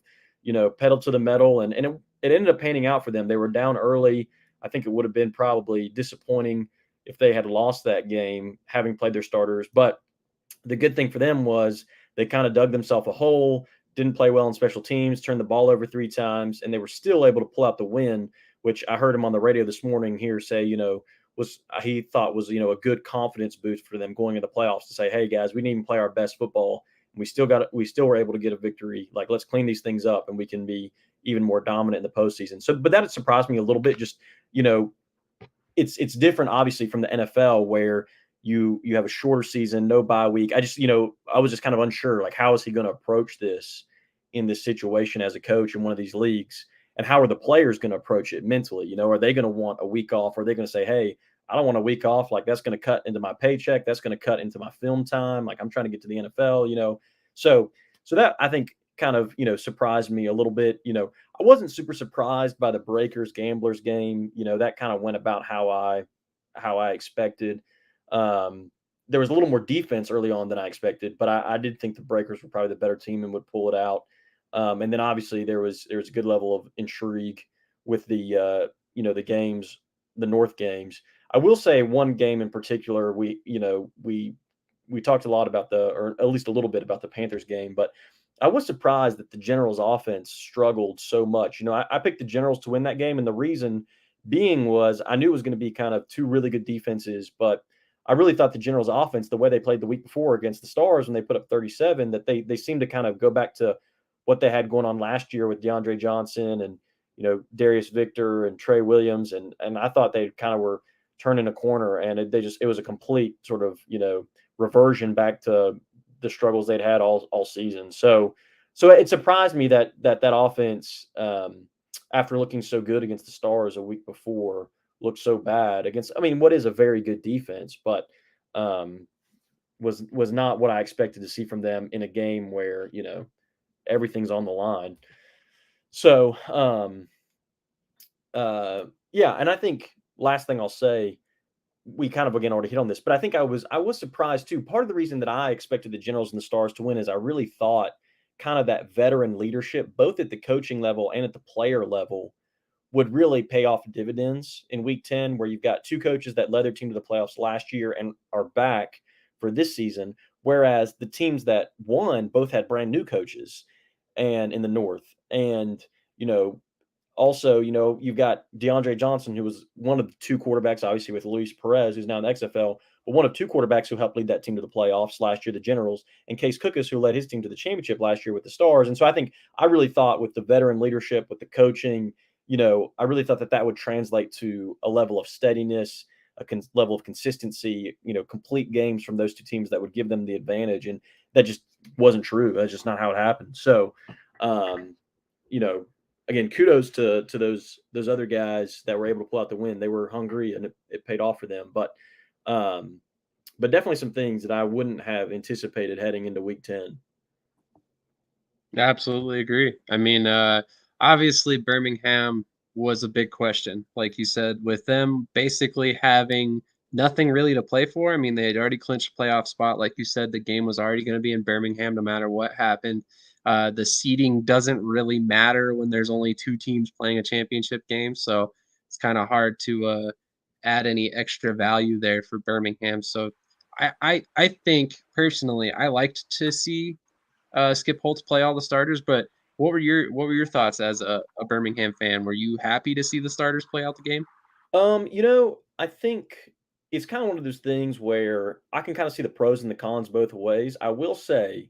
pedal to the metal, and it ended up panning out for them. They were down early. I think it would have been probably disappointing if they had lost that game, having played their starters. But the good thing for them was they kind of dug themselves a hole, didn't play well in special teams, turned the ball over 3 times, and they were still able to pull out the win, which I heard him on the radio this morning here say, was he thought was, a good confidence boost for them going into the playoffs to say, "Hey guys, we didn't even play our best football. We still were able to get a victory. Like, let's clean these things up and we can be even more dominant in the postseason." So, but that surprised me a little bit. Just, it's different obviously from the NFL where you have a shorter season, no bye week. I just, I was just kind of unsure, like, how is he going to approach this in this situation as a coach in one of these leagues? And how are the players going to approach it mentally? Are they going to want a week off? Or are they going to say, "Hey, I don't want a week off. Like, that's going to cut into my paycheck. That's going to cut into my film time. Like, I'm trying to get to the NFL." So that I think kind of, surprised me a little bit. I wasn't super surprised by the Breakers Gamblers game. That kind of went about how I expected. There was a little more defense early on than I expected, but I did think the Breakers were probably the better team and would pull it out. And then obviously there was a good level of intrigue with the games, the North games. I will say one game in particular, we talked a lot about or at least a little bit about the Panthers game, but I was surprised that the Generals offense struggled so much. I picked the Generals to win that game, and the reason being was I knew it was going to be kind of 2 really good defenses, but I really thought the Generals offense, the way they played the week before against the Stars when they put up 37, that they seemed to kind of go back to what they had going on last year with DeAndre Johnson and, Darius Victor and Trey Williams. And I thought they kind of were turning a corner, and it was a complete sort of, reversion back to the struggles they'd had all season. So it surprised me that offense, after looking so good against the Stars a week before, looked so bad against, I mean, what is a very good defense, but was not what I expected to see from them in a game where, everything's on the line. So, yeah, and I think last thing I'll say, we kind of again already hit on this, but I think I was surprised too. Part of the reason that I expected the Generals and the Stars to win is I really thought kind of that veteran leadership, both at the coaching level and at the player level, would really pay off dividends in week 10, where you've got two coaches that led their team to the playoffs last year and are back for this season, whereas the teams that won both had brand new coaches and in the North. And, you know, also, you've got DeAndre Johnson, who was one of the two quarterbacks, obviously, with Luis Perez, who's now in the XFL, but one of two quarterbacks who helped lead that team to the playoffs last year, the Generals, and Case Cookus, who led his team to the championship last year with the Stars. And so I really thought with the veteran leadership, with the coaching, I really thought that would translate to a level of steadiness, level of consistency, complete games from those two teams that would give them the advantage. And that just wasn't true. That's just not how it happened. So, you know, again, kudos to those other guys that were able to pull out the win. They were hungry and it paid off for them. But definitely some things that I wouldn't have anticipated heading into week 10. Absolutely agree. I mean, obviously Birmingham was a big question, like you said, with them basically having nothing really to play for. I mean, they had already clinched a playoff spot. Like you said, the game was already going to be in Birmingham no matter what happened. The seeding doesn't really matter when there's only two teams playing a championship game. So it's kind of hard to add any extra value there for Birmingham. So I think personally, I liked to see Skip Holtz play all the starters, but what were your thoughts as a Birmingham fan? Were you happy to see the starters play out the game? I think it's kind of one of those things where I can kind of see the pros and the cons both ways. I will say,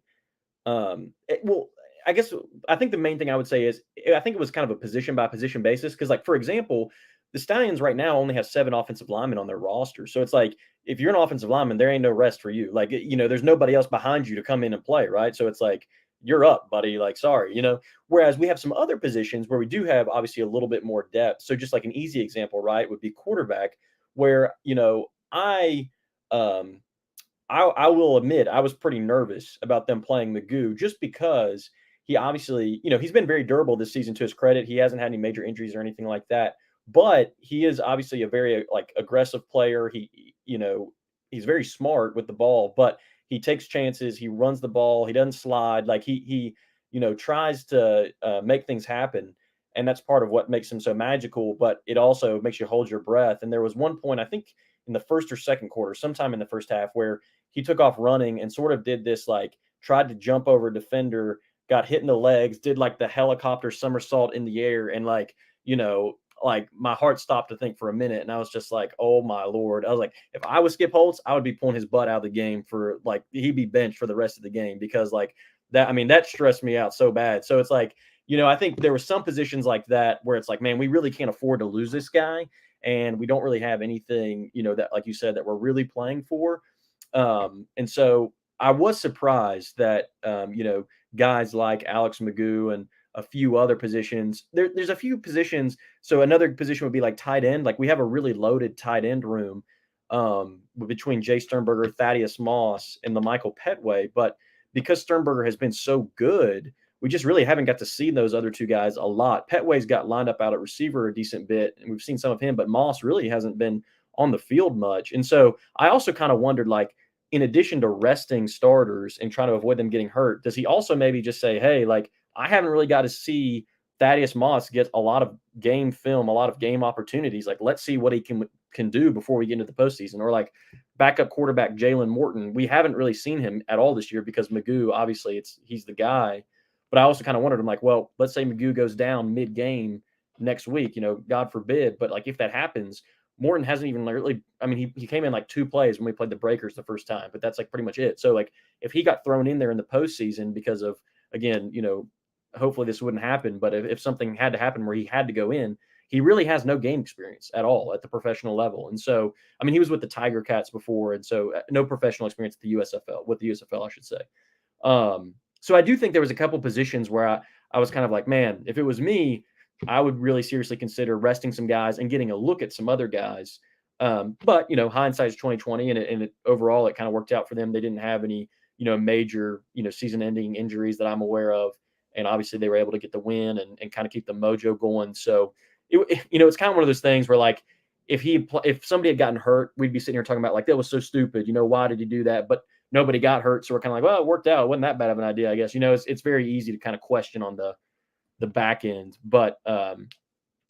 well, I guess I think the main thing I would say is I think it was kind of a position by position basis because, like, for example, the Stallions right now only have 7 offensive linemen on their roster, so it's like if you're an offensive lineman, there ain't no rest for you. Like, there's nobody else behind you to come in and play, right? So it's like you're up, buddy. Like, sorry. Whereas we have some other positions where we do have obviously a little bit more depth. So just like an easy example, right, would be quarterback, where um I will admit I was pretty nervous about them playing Magoo just because he obviously, he's been very durable this season to his credit. He hasn't had any major injuries or anything like that, but he is obviously a very like aggressive player. He's very smart with the ball, but he takes chances. He runs the ball. He doesn't slide. Like he tries to make things happen. And that's part of what makes him so magical, but it also makes you hold your breath. And there was one point, I think in the first or second quarter, sometime in the first half, where he took off running and sort of did this, like, tried to jump over a defender, got hit in the legs, did like the helicopter somersault in the air, and like my heart stopped to think for a minute, and I was just like, oh my Lord. I was like, if I was Skip Holtz, I would be pulling his butt out of the game for, like, he'd be benched for the rest of the game because, like, that, I mean, that stressed me out so bad. So it's like, I think there were some positions like that where it's like, man, we really can't afford to lose this guy, and we don't really have anything, that, like you said, that we're really playing for. And so I was surprised that, guys like Alex Magoo and a few other positions, there's a few positions. So another position would be like tight end. Like, we have a really loaded tight end room between Jay Sternberger, Thaddeus Moss, and the Michael Petway. But because Sternberger has been so good, we just really haven't got to see those other two guys a lot. Petway's got lined up out at receiver a decent bit, and we've seen some of him, but Moss really hasn't been on the field much. And so I also kind of wondered, like, in addition to resting starters and trying to avoid them getting hurt, does he also maybe just say, hey, like, I haven't really got to see Thaddeus Moss get a lot of game film, a lot of game opportunities. Like, let's see what he can do before we get into the postseason. Or like backup quarterback Jalen Morton. We haven't really seen him at all this year because Magoo, obviously, he's the guy. But I also kind of wondered, I'm like, well, let's say Magoo goes down mid-game next week, God forbid. But like, if that happens, Morton hasn't even really, I mean, he came in like 2 plays when we played the Breakers the first time, but that's like pretty much it. So like, if he got thrown in there in the postseason because of, again, hopefully this wouldn't happen, but if something had to happen where he had to go in, he really has no game experience at all at the professional level. And so, I mean, he was with the Tiger Cats before, and so no professional experience at the USFL, with the USFL, I should say. So I do think there was a couple positions where I was kind of like, man, if it was me, I would really seriously consider resting some guys and getting a look at some other guys. But hindsight's 2020, and overall it kind of worked out for them. They didn't have any major season-ending injuries that I'm aware of, and obviously they were able to get the win and kind of keep the mojo going. So it's kind of one of those things where, like, if somebody had gotten hurt, we'd be sitting here talking about, like, that was so stupid. Why did he do that? But nobody got hurt, so we're kind of like, well, it worked out. It wasn't that bad of an idea, I guess. It's very easy to kind of question on the back end. But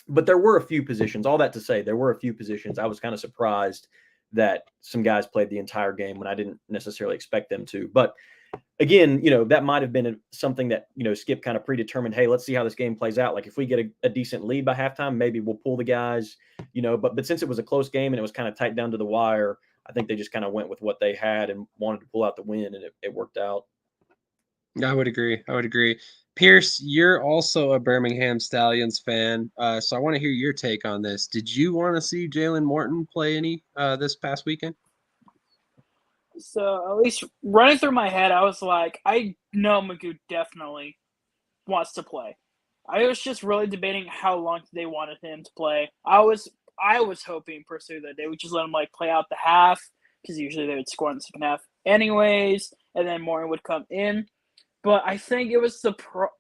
But there were a few positions. All that to say, there were a few positions. I was kind of surprised that some guys played the entire game when I didn't necessarily expect them to. But again, that might have been something that, Skip kind of predetermined. Hey, let's see how this game plays out. Like if we get a decent lead by halftime, maybe we'll pull the guys, but since it was a close game and it was kind of tight down to the wire, I think they just kind of went with what they had and wanted to pull out the win, and it worked out. I would agree. Pierce, you're also a Birmingham Stallions fan, so I want to hear your take on this. Did you want to see Jalen Morton play any this past weekend? So at least running through my head, I was like, I know Magoo definitely wants to play. I was just really debating how long they wanted him to play. I was hoping personally that they would just let him play out the half, because usually they would score in the second half anyways, and then Morton would come in. But I think it was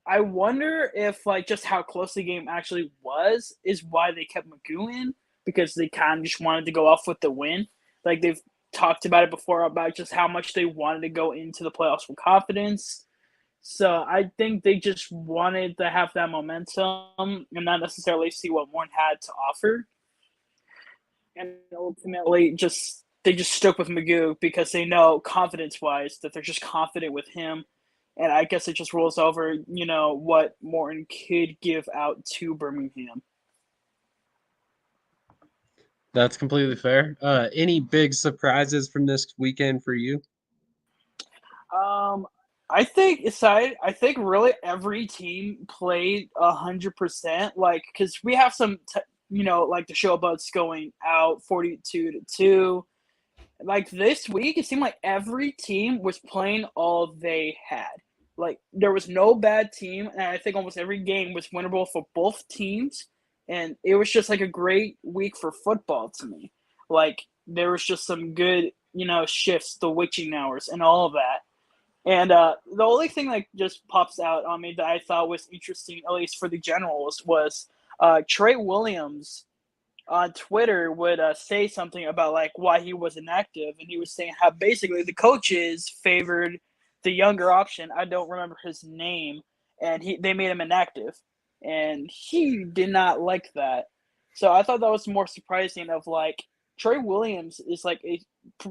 I wonder if just how close the game actually was is why they kept Magoo in, because they kind of just wanted to go off with the win. Like they've talked about it before about just how much they wanted to go into the playoffs with confidence. So I think they just wanted to have that momentum and not necessarily see what Morton had to offer. And ultimately, they just stuck with Magoo because they know confidence-wise that they're just confident with him. And I guess it just rolls over, what Morton could give out to Birmingham. That's completely fair. Any big surprises from this weekend for you? I think really every team played 100%. Because we have some, the show buds going out 42-2. This week, it seemed like every team was playing all they had. There was no bad team, and I think almost every game was winnable for both teams. And it was just a great week for football to me. There was just some good, shifts, the witching hours, and all of that. And the only thing that just pops out on me that I thought was interesting, at least for the generals, was Trey Williams on Twitter would say something about why he was inactive, and he was saying how basically the coaches favored the younger option. I don't remember his name, and they made him inactive, and he did not like that. So I thought that was more surprising. Of Trey Williams is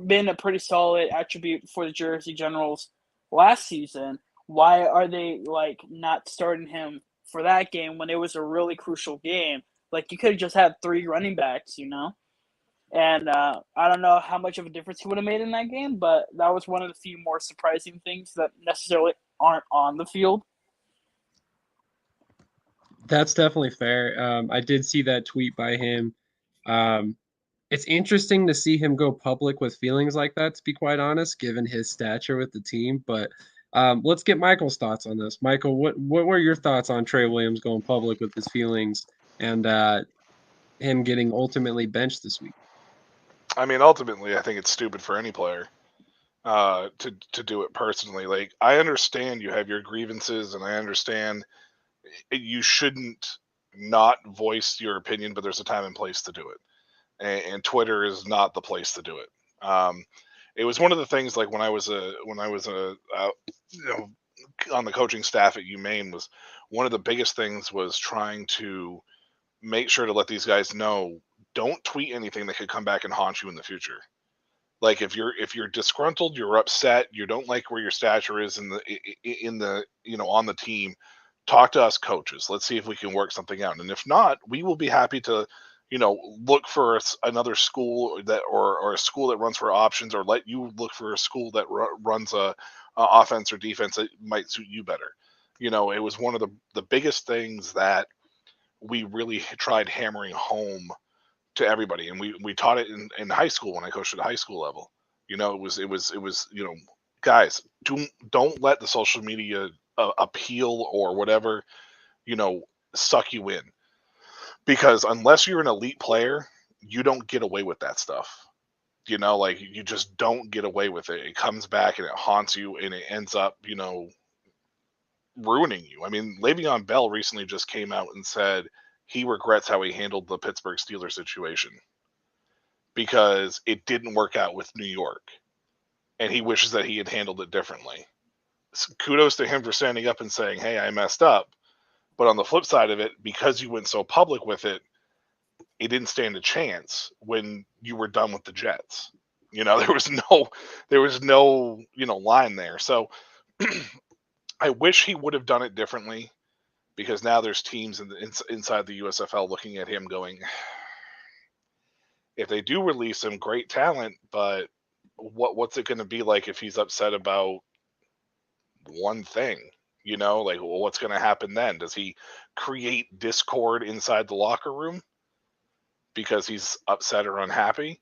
been a pretty solid attribute for the Jersey Generals last season. Why are they not starting him for that game when it was a really crucial game? You could have just had 3 running backs, And I don't know how much of a difference he would have made in that game, but that was one of the few more surprising things that necessarily aren't on the field. That's definitely fair. I did see that tweet by him. It's interesting to see him go public with feelings like that, to be quite honest, given his stature with the team. But let's get Michael's thoughts on this. Michael, what were your thoughts on Trey Williams going public with his feelings and him getting ultimately benched this week? I mean, ultimately, I think it's stupid for any player to do it personally. I understand you have your grievances, and I understand you shouldn't not voice your opinion, but there's a time and place to do it, and Twitter is not the place to do it. It was one of the things when I was on the coaching staff at UMaine, was one of the biggest things was trying to make sure to let these guys know, don't tweet anything that could come back and haunt you in the future. If you're disgruntled, you're upset, you don't like where your stature is in the on the team, talk to us coaches. Let's see if we can work something out. And if not, we will be happy to look for another school that or a school that runs for options, or let you look for a school that runs a offense or defense that might suit you better. It was one of the biggest things that we really tried hammering home to everybody, and we taught it in high school when I coached at high school level. It was guys, don't let the social media appeal or whatever suck you in, because unless you're an elite player, you don't get away with that stuff. You just don't get away with it. It comes back and it haunts you, and it ends up ruining you. I mean, Le'Veon Bell recently just came out and said he regrets how he handled the Pittsburgh Steelers situation because it didn't work out with New York, and he wishes that he had handled it differently. So kudos to him for standing up and saying, hey, I messed up. But on the flip side of it, because you went so public with it, it didn't stand a chance when you were done with the Jets. There was no line there. So I wish he would have done it differently, because now there's teams inside the USFL looking at him going, if they do release him, great talent, but what's it going to be like if he's upset about one thing? Like, well, what's going to happen then? Does he create discord inside the locker room because he's upset or unhappy?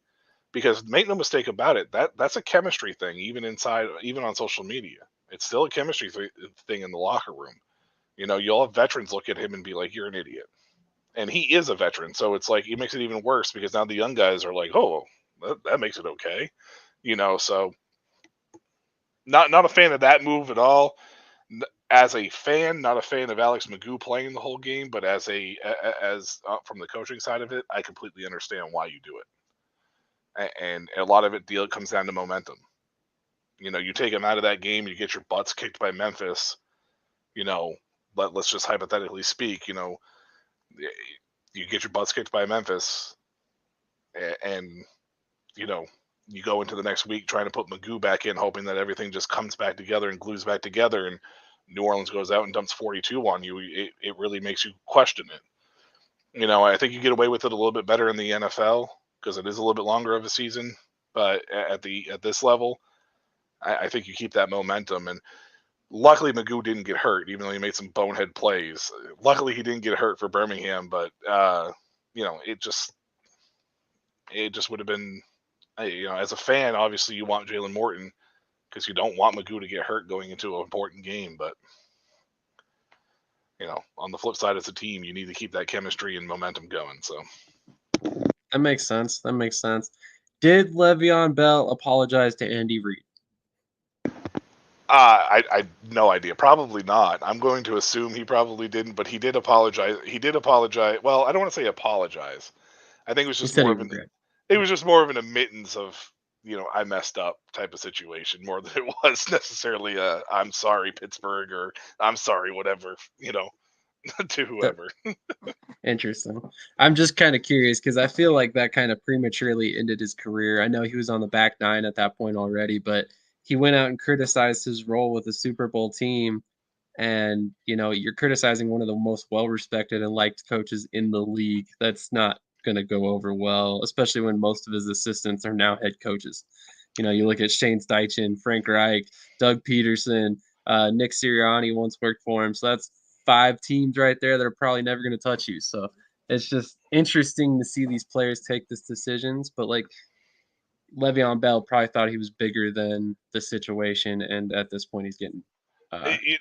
Because make no mistake about it, that's a chemistry thing, even on social media. It's still a chemistry thing in the locker room. You'll have veterans look at him and be like, you're an idiot. And he is a veteran, so it's like, it makes it even worse, because now the young guys are like, oh, that makes it okay. So not a fan of that move at all. As a fan, not a fan of Alex Magoo playing the whole game, but as from the coaching side of it, I completely understand why you do it. And a lot of it comes down to momentum. You take them out of that game, you get your butts kicked by Memphis. Let's just hypothetically speak. You get your butts kicked by Memphis, and you go into the next week trying to put Magoo back in, hoping that everything just comes back together and glues back together, and New Orleans goes out and dumps 42 on you. It really makes you question it. I think you get away with it a little bit better in the NFL because it is a little bit longer of a season, but at this level, I think you keep that momentum. And luckily Magoo didn't get hurt, even though he made some bonehead plays. Luckily he didn't get hurt for Birmingham, but it just would have been, as a fan, obviously you want Jalen Morton because you don't want Magoo to get hurt going into an important game. But on the flip side, as a team, you need to keep that chemistry and momentum going. So That makes sense. Did Le'Veon Bell apologize to Andy Reid? I no idea. Probably not. I'm going to assume he probably didn't, but he did apologize. Well, I don't want to say apologize. I think it was just more of an it was just more of an admittance of, I messed up type of situation, more than it was necessarily a I'm sorry Pittsburgh, or I'm sorry whatever, to whoever. Interesting. I'm just kind of curious because I feel like that kind of prematurely ended his career. I know he was on the back nine at that point already, but he went out and criticized his role with the Super Bowl team. And, you're criticizing one of the most well-respected and liked coaches in the league. That's not going to go over well, especially when most of his assistants are now head coaches. You look at Shane Steichen, Frank Reich, Doug Peterson, Nick Sirianni once worked for him. So that's 5 teams right there that are probably never going to touch you. So it's just interesting to see these players take these decisions. But like Le'Veon Bell probably thought he was bigger than the situation, and at this point he's getting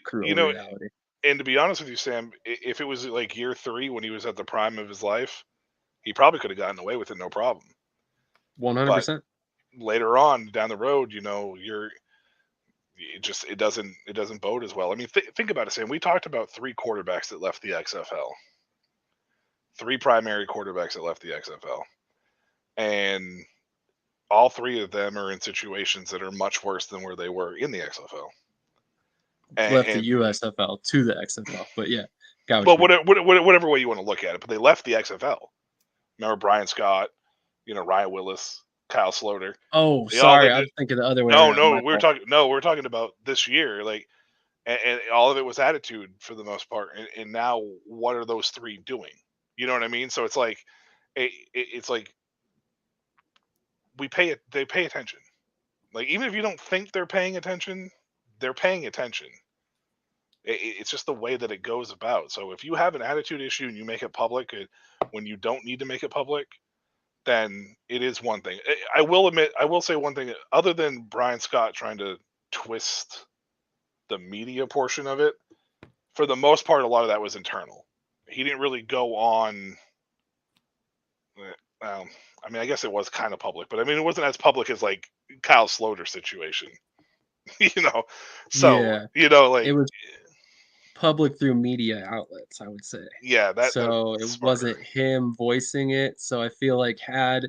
cruel reality. And to be honest with you, Sam, if it was like year 3 when he was at the prime of his life, he probably could have gotten away with it, no problem. 100%. Later on down the road, it doesn't bode as well. I mean, think about it, Sam. We talked about 3 quarterbacks that left the XFL. 3 primary quarterbacks that left the XFL. And all 3 of them are in situations that are much worse than where they were in the XFL. Left the USFL to the XFL, but yeah. Well, whatever way you want to look at it, but they left the XFL. Remember Brian Scott, Ryan Willis, Kyle Sloter. Oh, sorry, I was thinking the other way around. We're talking about this year, like, and all of it was attitude for the most part. And now, what are those 3 doing? You know what I mean? So it's like, it's like they pay attention. Like, even if you don't think they're paying attention, they're paying attention. It's just the way that it goes about. So if you have an attitude issue and you make it public when you don't need to make it public, then it is one thing. I will say one thing, other than Brian Scott trying to twist the media portion of it, for the most part, a lot of that was internal. He didn't really go on. I mean, I guess it was kind of public, but I mean, it wasn't as public as like Kyle Sloter situation, So, yeah. Like, it was public through media outlets, I would say. Yeah, so it wasn't him voicing it. So I feel like had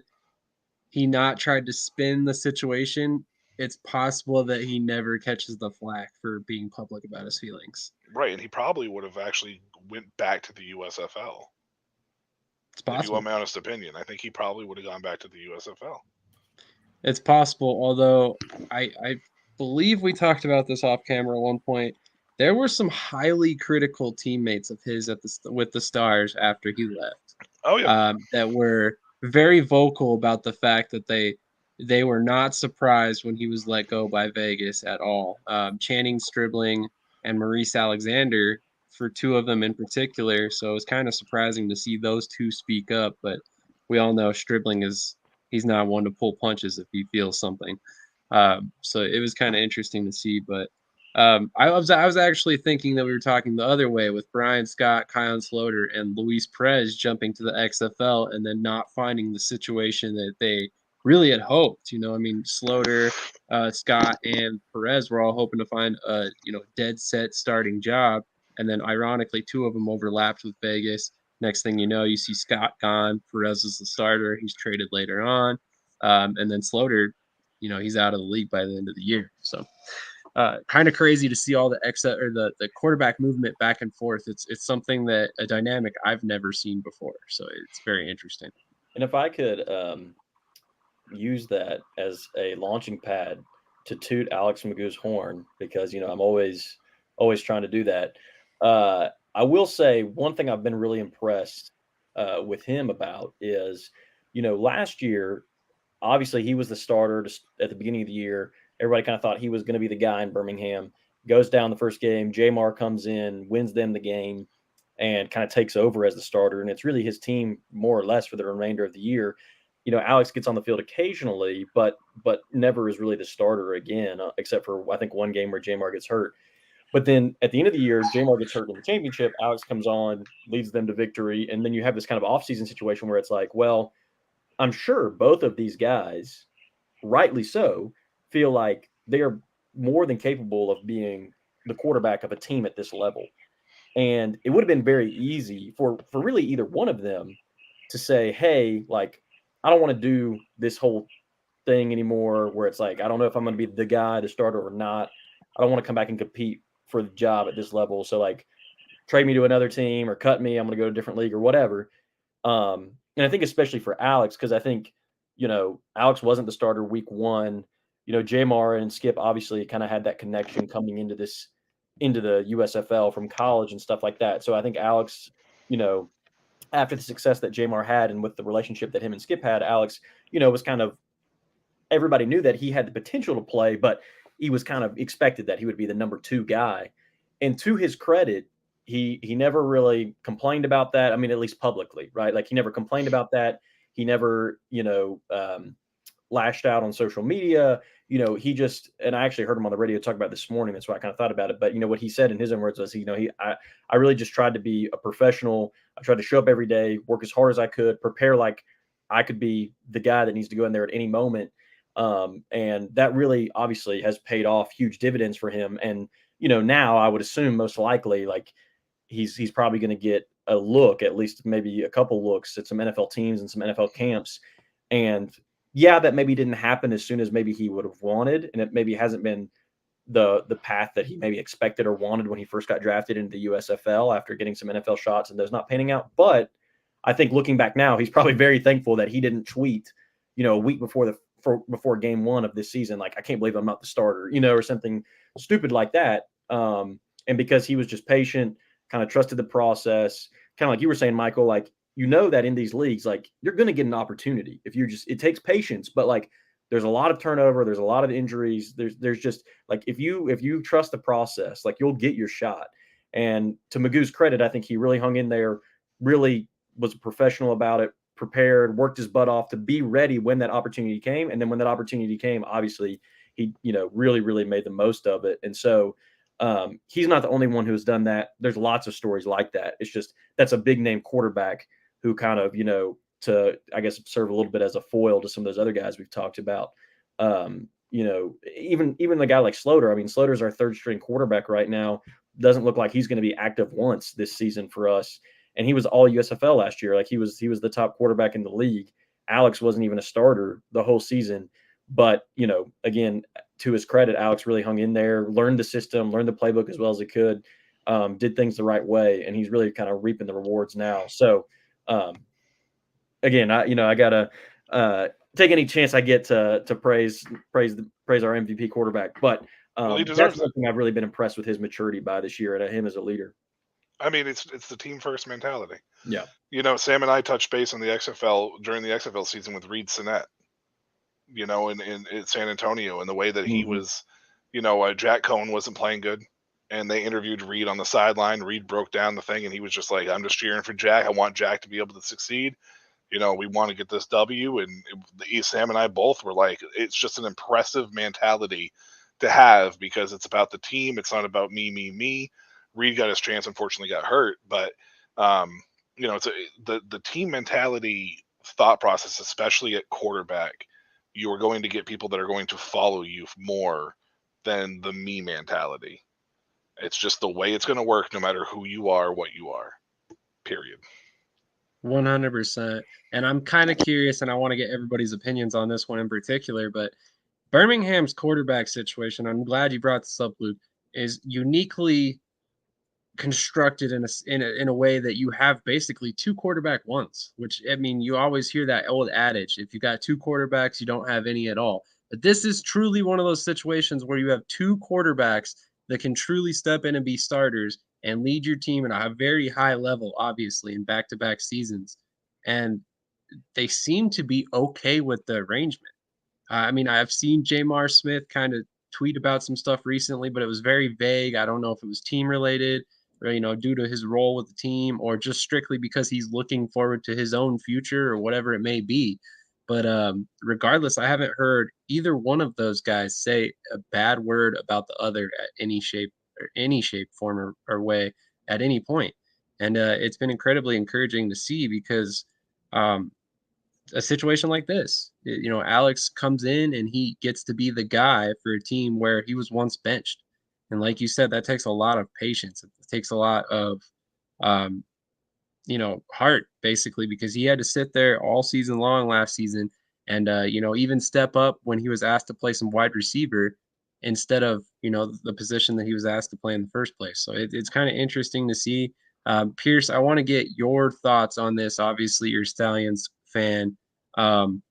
he not tried to spin the situation, it's possible that he never catches the flack for being public about his feelings. Right, and he probably would have actually went back to the USFL. It's If you want possible. my honest opinion, I think he probably would have gone back to the USFL. It's possible, although I believe we talked about this off camera at one point. There were some highly critical teammates of his with the Stars after he left, Oh yeah, that were very vocal about the fact that they were not surprised when he was let go by Vegas at all. Channing Stribling and Maurice Alexander, for two of them in particular. So it was kind of surprising to see those two speak up. But we all know Stribling he's not one to pull punches if he feels something. So it was kind of interesting to see. But I was actually thinking that we were talking the other way with Brian Scott, Kion Slaughter, and Luis Perez jumping to the XFL and then not finding the situation that they really had hoped. I mean, Slaughter, Scott, and Perez were all hoping to find a dead set starting job, and then ironically, two of them overlapped with Vegas. Next thing you know, you see Scott gone. Perez is the starter. He's traded later on, and then Slaughter, he's out of the league by the end of the year. So kind of crazy to see all the the quarterback movement back and forth. It's something that a dynamic I've never seen before. So it's very interesting. And if I could use that as a launching pad to toot Alex Magoo's horn, because I'm always trying to do that. I will say one thing I've been really impressed with him about is, last year, obviously he was the starter at the beginning of the year. Everybody kind of thought he was going to be the guy in Birmingham. Goes down the first game. Jamar comes in, wins them the game, and kind of takes over as the starter. And it's really his team more or less for the remainder of the year. Alex gets on the field occasionally, but never is really the starter again, except for I think one game where Jamar gets hurt. But then at the end of the year, Jamar gets hurt in the championship. Alex comes on, leads them to victory, and then you have this kind of offseason situation where it's like, well, I'm sure both of these guys, rightly so, feel like they are more than capable of being the quarterback of a team at this level. And it would have been very easy for really either one of them to say, hey, like, I don't want to do this whole thing anymore where it's like, I don't know if I'm going to be the guy, the starter or not. I don't want to come back and compete for the job at this level. So, like, trade me to another team or cut me. I'm going to go to a different league or whatever. And I think especially for Alex, because I think, Alex wasn't the starter week one. Jamar and Skip obviously kind of had that connection coming into the USFL from college and stuff like that. So I think Alex, after the success that Jamar had and with the relationship that him and Skip had, Alex, was kind of, everybody knew that he had the potential to play, but he was kind of expected that he would be the number 2 guy. And to his credit, he never really complained about that. I mean, at least publicly, right? Like he never complained about that. He never, lashed out on social media. He just, and I actually heard him on the radio talk about this morning. That's why I kind of thought about it. But what he said in his own words was, I really just tried to be a professional. I tried to show up every day, work as hard as I could, prepare like I could be the guy that needs to go in there at any moment. And that really obviously has paid off huge dividends for him. And, now I would assume most likely, like he's probably going to get a look, at least maybe a couple looks at some NFL teams and some NFL camps. And yeah, that maybe didn't happen as soon as maybe he would have wanted. And it maybe hasn't been the path that he maybe expected or wanted when he first got drafted into the USFL after getting some NFL shots and those not panning out. But I think looking back now, he's probably very thankful that he didn't tweet, a week before game one of this season, like, I can't believe I'm not the starter, or something stupid like that. And because he was just patient, kind of trusted the process, kind of like you were saying, Michael, like, that in these leagues, like, you're going to get an opportunity if it takes patience, but like, there's a lot of turnover. There's a lot of injuries. There's just like, if you trust the process, like, you'll get your shot. And to Magoo's credit, I think he really hung in there, really was professional about it, prepared, worked his butt off to be ready when that opportunity came. And then when that opportunity came, obviously he, really, really made the most of it. And so he's not the only one who's done that. There's lots of stories like that. It's just, that's a big name quarterback who kind of, to, I guess, serve a little bit as a foil to some of those other guys we've talked about. Even the guy like Slaughter, I mean, Slaughter's our 3rd string quarterback right now. Doesn't look like he's going to be active once this season for us. And he was all USFL last year. Like he was the top quarterback in the league. Alex wasn't even a starter the whole season. But, again, to his credit, Alex really hung in there, learned the system, learned the playbook as well as he could, did things the right way, and he's really kind of reaping the rewards now. So, again, I gotta take any chance I get to praise our MVP quarterback, but Well, he that's deserves one it. thing I've really been impressed with his maturity by this year and him as a leader. I mean, it's the team first mentality. Yeah. Sam and I touched base on the XFL during the XFL season with Reed Sinnett, in San Antonio, and the way that he Mhm. was, Jack Cohen wasn't playing good, and they interviewed Reed on the sideline. Reed broke down the thing, and he was just like, "I'm just cheering for Jack. I want Jack to be able to succeed. We want to get this W." And Sam and I both were like, "It's just an impressive mentality to have because it's about the team. It's not about me, me, me." Reed got his chance, unfortunately got hurt, but it's the team mentality thought process, especially at quarterback. You are going to get people that are going to follow you more than the me mentality. It's just the way it's going to work, no matter who you are, what you are. Period. 100%. And I'm kind of curious, and I want to get everybody's opinions on this one in particular, but Birmingham's quarterback situation, I'm glad you brought this up, Luke, is uniquely constructed in a way that you have basically two quarterback ones, which, I mean, you always hear that old adage, if you got two quarterbacks, you don't have any at all. But this is truly one of those situations where you have two quarterbacks that can truly step in and be starters and lead your team at a very high level, obviously, in back-to-back seasons. And they seem to be okay with the arrangement. I mean, I've seen Jamar Smith kind of tweet about some stuff recently, but it was very vague. I don't know if it was team related or, due to his role with the team or just strictly because he's looking forward to his own future or whatever it may be. But regardless, I haven't heard either one of those guys say a bad word about the other at any shape, form, or way at any point. And it's been incredibly encouraging to see because um, a situation like this. Alex comes in and he gets to be the guy for a team where he was once benched. And like you said, that takes a lot of patience. It takes a lot of, um, heart basically, because he had to sit there all season long last season and, even step up when he was asked to play some wide receiver instead of, the position that he was asked to play in the first place. So it's kind of interesting to see. Pierce, I want to get your thoughts on this. Obviously, you're a Stallions fan. Um,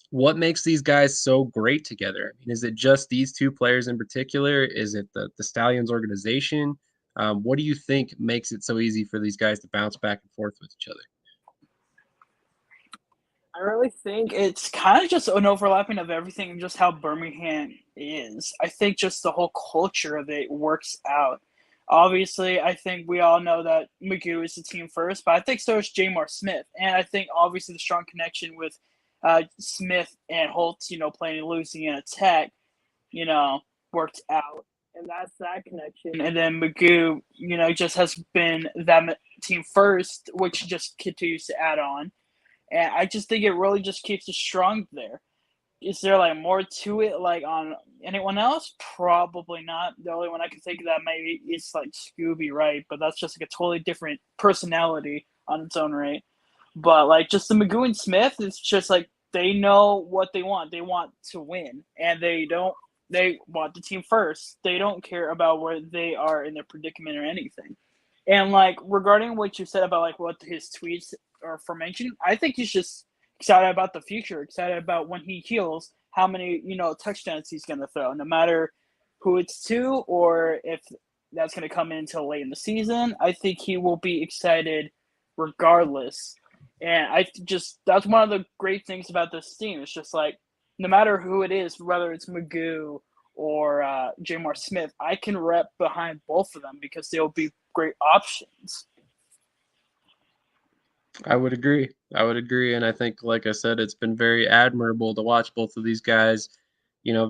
what makes these guys so great together? I mean, is it just these two players in particular? Is it the Stallions organization? What do you think makes it so easy for these guys to bounce back and forth with each other? I really think it's kind of just an overlapping of everything and just how Birmingham is. I think just the whole culture of it works out. Obviously, I think we all know that Magoo is the team first, but I think so is Jamar Smith. And I think obviously the strong connection with Smith and Holtz, playing Louisiana Tech, you know, worked out. And that's that connection. And then Magoo, just has been that team first, which just continues to add on. And I just think it really just keeps it strong there. Is there like more to it like on anyone else? Probably not. The only one I can think of that maybe is like Scooby, right? But that's just like a totally different personality on its own right. But like just the Magoo and Smith, it's just like they know what they want. They want to win. And they want the team first. They don't care about where they are in their predicament or anything. And like regarding what you said about like what his tweets are for mentioning, I think he's just excited about the future, excited about when he heals, how many touchdowns he's going to throw, no matter who it's to or if that's going to come in until late in the season. I think he will be excited regardless. And I just that's one of the great things about this team. It's just like no matter who it is, whether it's Magoo or Jamar Smith, I can rep behind both of them because they'll be great options. I would agree. And I think, like I said, it's been very admirable to watch both of these guys,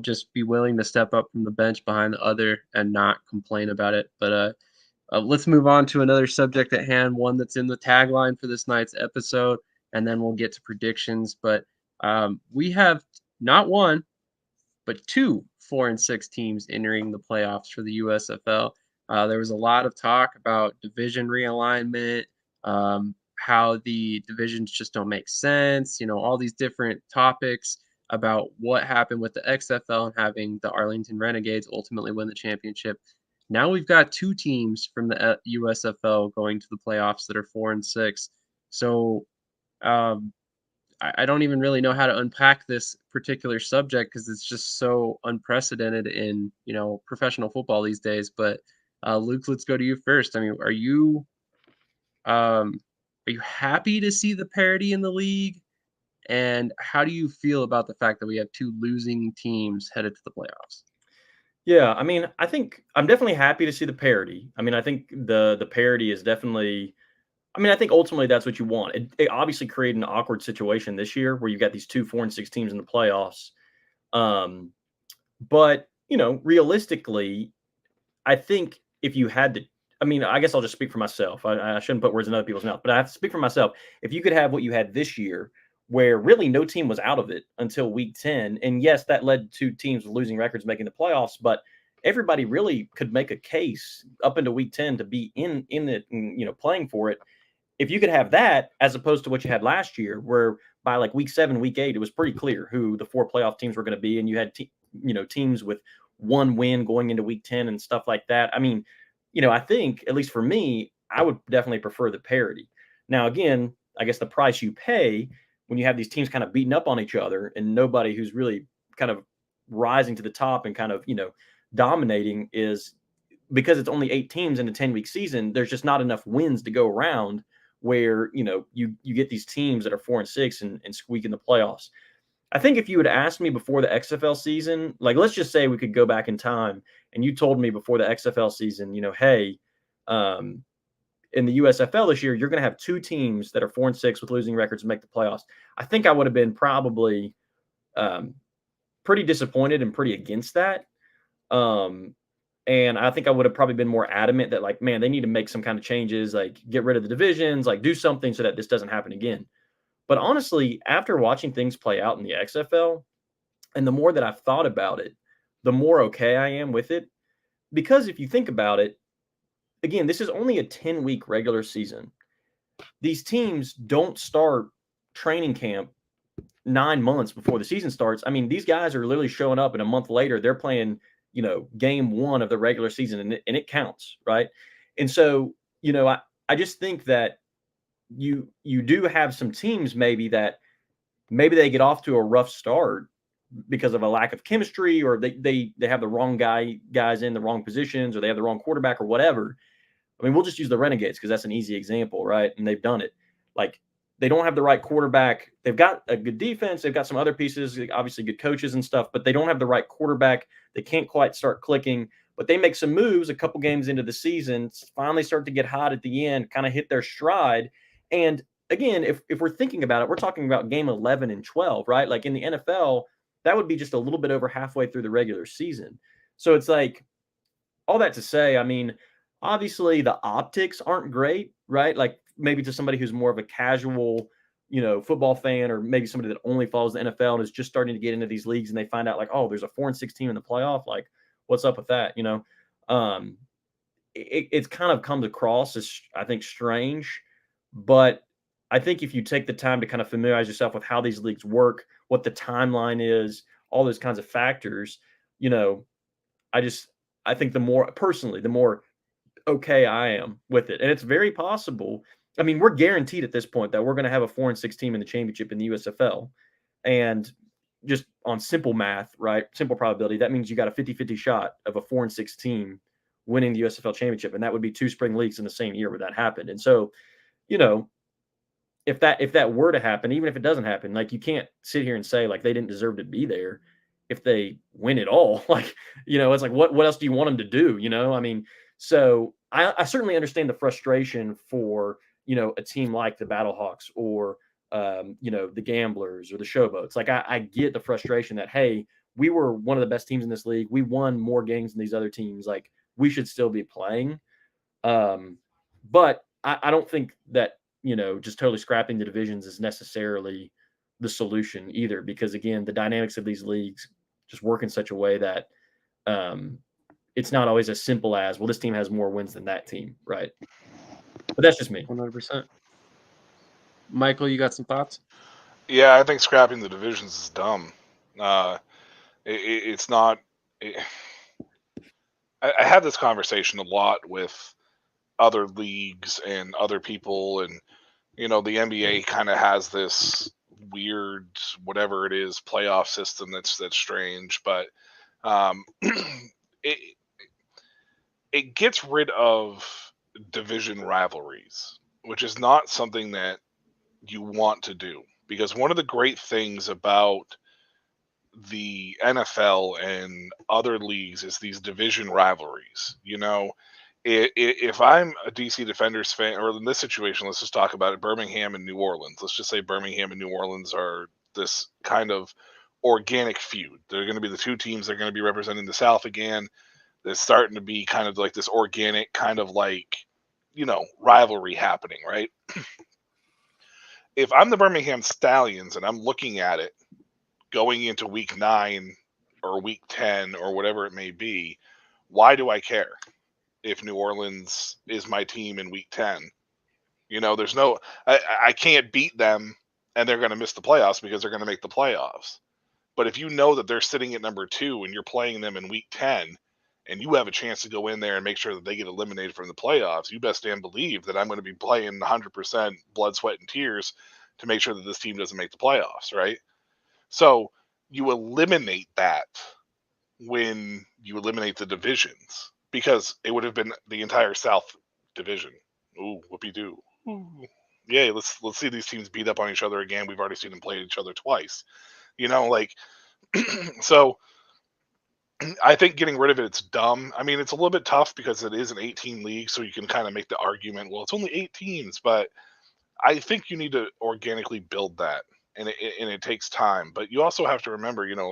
just be willing to step up from the bench behind the other and not complain about it. But let's move on to another subject at hand, one that's in the tagline for this night's episode, and then we'll get to predictions. But we have not one, but two 4-6 teams entering the playoffs for the USFL. There was a lot of talk about division realignment, how the divisions just don't make sense, all these different topics. about what happened with the XFL and having the Arlington Renegades ultimately win the championship. Now we've got two teams from the USFL going to the playoffs that are 4-6. So I don't even really know how to unpack this particular subject because it's just so unprecedented in professional football these days. But Luke, let's go to you first. I mean, are you happy to see the parity in the league? And how do you feel about the fact that we have two losing teams headed to the playoffs? Yeah, I mean, I think I'm definitely happy to see the parity. I mean, I think the parity is definitely. I mean, I think ultimately that's what you want. It obviously created an awkward situation this year where you got these 2 4-6 teams in the playoffs. Um, but realistically, I think if you had to, I mean, I guess I'll just speak for myself. I shouldn't put words in other people's mouth, but I have to speak for myself. If you could have what you had this year, where really no team was out of it until week 10, and yes, that led to teams with losing records making the playoffs, but everybody really could make a case up into week 10 to be in it and playing for it. If you could have that as opposed to what you had last year, where by like week 7, week 8, it was pretty clear who the 4 playoff teams were going to be, and you had teams with one win going into week 10 and stuff like that. I mean, I think at least for me, I would definitely prefer the parity. Now, again, I guess the price you pay when you have these teams kind of beating up on each other and nobody who's really kind of rising to the top and kind of dominating is because it's only 8 teams in a 10-week season. There's just not enough wins to go around where you get these teams that are 4-6 and squeak in the playoffs. I think if you had asked me before the XFL season, like let's just say we could go back in time and you told me before the XFL season, hey, in the USFL this year, you're going to have 2 teams that are 4-6 with losing records and make the playoffs. I think I would have been probably pretty disappointed and pretty against that. And I think I would have probably been more adamant that, like, man, they need to make some kind of changes, like get rid of the divisions, like do something so that this doesn't happen again. But honestly, after watching things play out in the XFL, and the more that I've thought about it, the more okay I am with it. Because if you think about it, again, this is only a 10-week regular season. These teams don't start training camp 9 months before the season starts. I mean, these guys are literally showing up, and a month later, they're playing, game 1 of the regular season, and it counts, right? And so, I just think that you do have some teams maybe they get off to a rough start because of a lack of chemistry, or they have the wrong guys in the wrong positions, or they have the wrong quarterback or whatever. I mean, we'll just use the Renegades because that's an easy example, right? And they've done it. Like, they don't have the right quarterback. They've got a good defense. They've got some other pieces, obviously good coaches and stuff, but they don't have the right quarterback. They can't quite start clicking, but they make some moves a couple games into the season, finally start to get hot at the end, kind of hit their stride. And again, if we're thinking about it, we're talking about game 11 and 12, right? Like in the NFL, that would be just a little bit over halfway through the regular season. So it's like, all that to say, I mean, obviously the optics aren't great, right? Like maybe to somebody who's more of a casual, football fan, or maybe somebody that only follows the NFL and is just starting to get into these leagues, and they find out like, oh, there's a 4-6 team in the playoff. Like, what's up with that? It kind of comes across as, I think, strange, but I think if you take the time to kind of familiarize yourself with how these leagues work, what the timeline is, all those kinds of factors, I think the more okay I am with it. And it's very possible. I mean, we're guaranteed at this point that we're going to have a 4-6 team in the championship in the USFL. And just on simple math, right? Simple probability, that means you got a 50-50 shot of a 4-6 team winning the USFL championship. And that would be 2 spring leagues in the same year where that happened. And so, if that were to happen, even if it doesn't happen, like, you can't sit here and say like they didn't deserve to be there if they win it all. Like, it's like, what else do you want them to do? I mean, so I certainly understand the frustration for, a team like the Battlehawks or, the Gamblers or the Showboats. Like, I get the frustration that, hey, we were one of the best teams in this league. We won more games than these other teams. Like, we should still be playing. But I don't think that, just totally scrapping the divisions is necessarily the solution either, because again, the dynamics of these leagues just work in such a way that it's not always as simple as, well, this team has more wins than that team, right? But that's just me. 100%. Michael, you got some thoughts? Yeah, I think scrapping the divisions is dumb. It's not. I have this conversation a lot with other leagues and other people, and the NBA kind of has this weird, whatever it is, playoff system that's strange, but it it gets rid of division rivalries, which is not something that you want to do, because one of the great things about the NFL and other leagues is these division rivalries. If I'm a DC Defenders fan, or in this situation, let's just talk about it, Birmingham and New Orleans. Let's just say Birmingham and New Orleans are this kind of organic feud. They're going to be the two teams that are going to be representing the South again. There's starting to be kind of like this organic kind of like, rivalry happening, right? If I'm the Birmingham Stallions and I'm looking at it going into week 9 or week 10 or whatever it may be, why do I care if New Orleans is my team in week 10? There's no, I can't beat them and they're going to miss the playoffs because they're going to make the playoffs. But if you know that they're sitting at number 2 and you're playing them in week 10 and you have a chance to go in there and make sure that they get eliminated from the playoffs, you best stand believe that I'm going to be playing 100% blood, sweat, and tears to make sure that this team doesn't make the playoffs, right? So you eliminate that when you eliminate the divisions, because it would have been the entire South division. Ooh, whoopee-doo. Yay, let's see these teams beat up on each other again. We've already seen them play each other twice. So I think getting rid of it's dumb. I mean, it's a little bit tough because it is an 18 league, so you can kind of make the argument, well, it's only 8 teams, but I think you need to organically build that, and it takes time. But you also have to remember, you're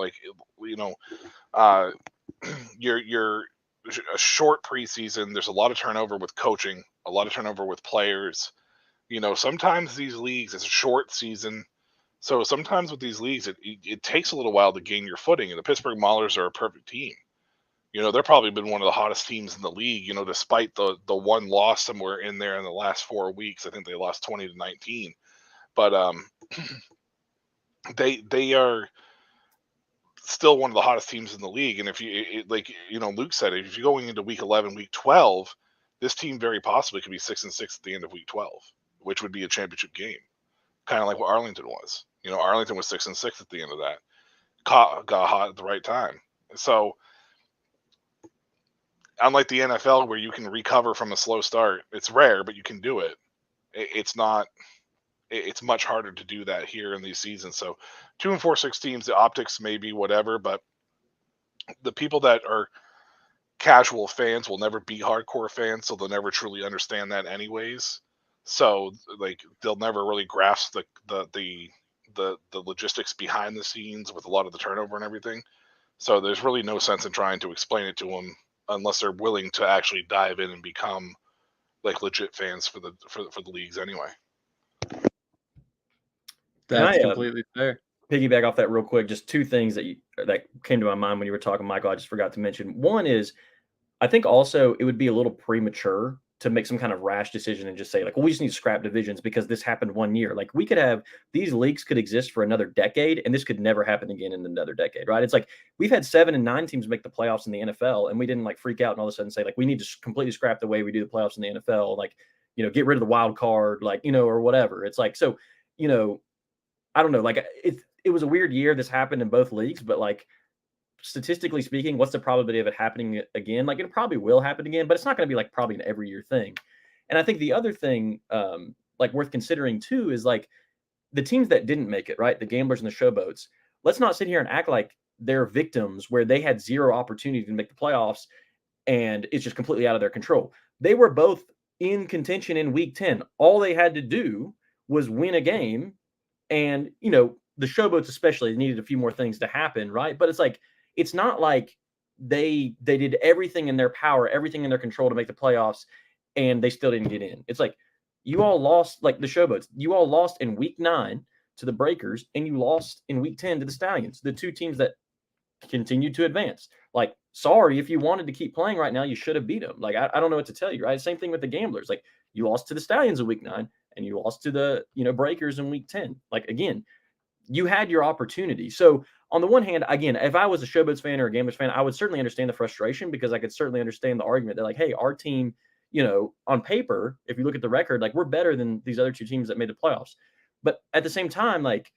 a short preseason. There's a lot of turnover with coaching, a lot of turnover with players. Sometimes these leagues, it's a short season. So sometimes with these leagues, it takes a little while to gain your footing. And the Pittsburgh Maulers are a perfect team. They're probably been one of the hottest teams in the league, despite the one loss somewhere in there in the last 4 weeks. I think they lost 20-19. But they are still one of the hottest teams in the league. And if Luke said, if you're going into week 11, week 12, this team very possibly could be 6-6 at the end of week 12, which would be a championship game, kind of like what Arlington was. Arlington was 6-6 at the end of that. Got hot at the right time. So unlike the NFL, where you can recover from a slow start, it's rare, but you can do it. It's much harder to do that here in these seasons. So 2 and 4-6 teams, the optics may be whatever, but the people that are casual fans will never be hardcore fans, so they'll never truly understand that anyways. So they'll never really grasp the logistics behind the scenes with a lot of the turnover and everything. So there's really no sense in trying to explain it to them unless they're willing to actually dive in and become legit fans for the leagues anyway. That's completely fair. Piggyback off that real quick. Just 2 things that came to my mind when you were talking, Michael. I just forgot to mention. One is, I think also it would be a little premature to make some kind of rash decision and just say well, we just need to scrap divisions because this happened 1 year. We could have these leagues could exist for another decade, and this could never happen again in another decade, right? It's we've had 7 and 9 teams make the playoffs in the NFL, and we didn't freak out and all of a sudden say we need to completely scrap the way we do the playoffs in the NFL, get rid of the wild card, or whatever. It's so, I don't know, it was a weird year. This happened in both leagues, but statistically speaking, what's the probability of it happening again? It probably will happen again, but it's not going to be probably an every year thing. And I think the other thing, worth considering too, is the teams that didn't make it, right? The gamblers and the showboats. Let's not sit here and act like they're victims where they had 0 opportunity to make the playoffs and it's just completely out of their control. They were both in contention in week 10. All they had to do was win a game, and the showboats especially needed a few more things to happen, right? But it's not like they did everything in their power, everything in their control to make the playoffs, and they still didn't get in. It's you all lost, the showboats. You all lost in week 9 to the Breakers, and you lost in week 10 to the Stallions, the 2 teams that continued to advance. Sorry, if you wanted to keep playing right now, you should have beat them. I don't know what to tell you, right? Same thing with the gamblers. You lost to the Stallions in week 9, and you lost to the Breakers in week 10. Again, you had your opportunity. So on the one hand, again, if I was a Showboats fan or a Gamblers fan, I would certainly understand the frustration because I could certainly understand the argument that like, hey, our team, on paper, if you look at the record, like we're better than these other two teams that made the playoffs. But at the same time, like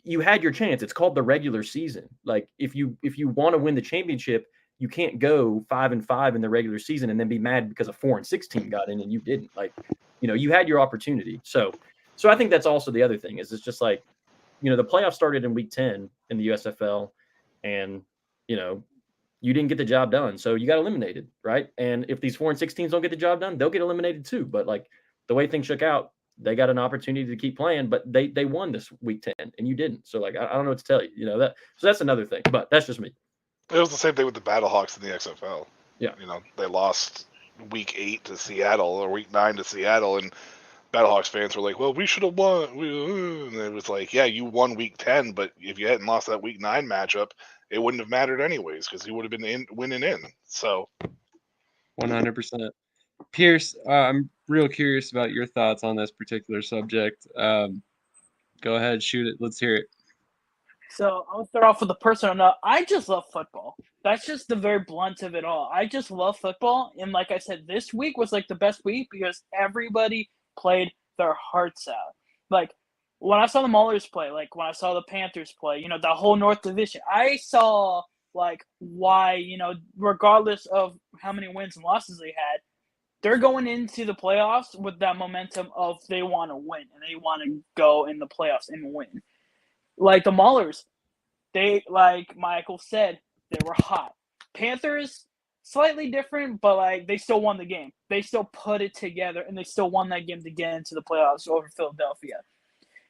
you had your chance. It's called the regular season. Like if you want to win the championship, you can't go 5-5 in the regular season and then be mad because a 4-16 got in and you didn't. Like, you had your opportunity. So I think that's also the other thing is it's just like, the playoffs started in week 10 in the USFL and, you didn't get the job done. So you got eliminated, right? And if these 4-16s don't get the job done, they'll get eliminated too. But like the way things shook out, they got an opportunity to keep playing, but they won this week 10 and you didn't. So like I don't know what to tell you, so that's another thing. But that's just me. It was the same thing with the Battlehawks in the XFL. Yeah. They lost week 8 to Seattle or week 9 to Seattle, and Battlehawks fans were like, well, we should have won. And it was like, yeah, you won week 10, but if you hadn't lost that week 9 matchup, it wouldn't have mattered anyways because he would have been winning in. So 100%. Pierce, I'm real curious about your thoughts on this particular subject. Go ahead, shoot it. Let's hear it. So I'll start off with a personal note. I just love football. That's just the very blunt of it all. I just love football. And like I said, this week was like the best week because everybody played their hearts out. Like when I saw the Maulers play, like when I saw the Panthers play, the whole North Division, I saw like why, regardless of how many wins and losses they had, they're going into the playoffs with that momentum of they want to win and they want to go in the playoffs and win. Like the Maulers, they, like Michael said, they were hot. Panthers, slightly different, but like they still won the game. They still put it together and they still won that game to get into the playoffs over Philadelphia.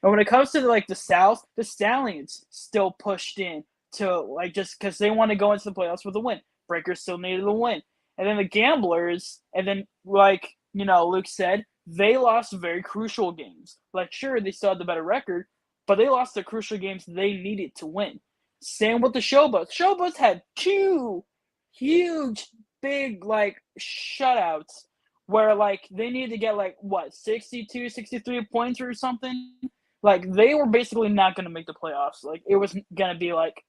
And when it comes to like the South, the Stallions still pushed in to like just because they want to go into the playoffs with a win. Breakers still needed a win. And then the Gamblers, and then like Luke said, they lost very crucial games. Like sure, they still had the better record, but they lost the crucial games they needed to win. Same with the Showboats. Showboats had 2 huge, big, like, shutouts where, like, they needed to get, like, 62, 63 points or something? Like, they were basically not going to make the playoffs. Like, it was going to be, like,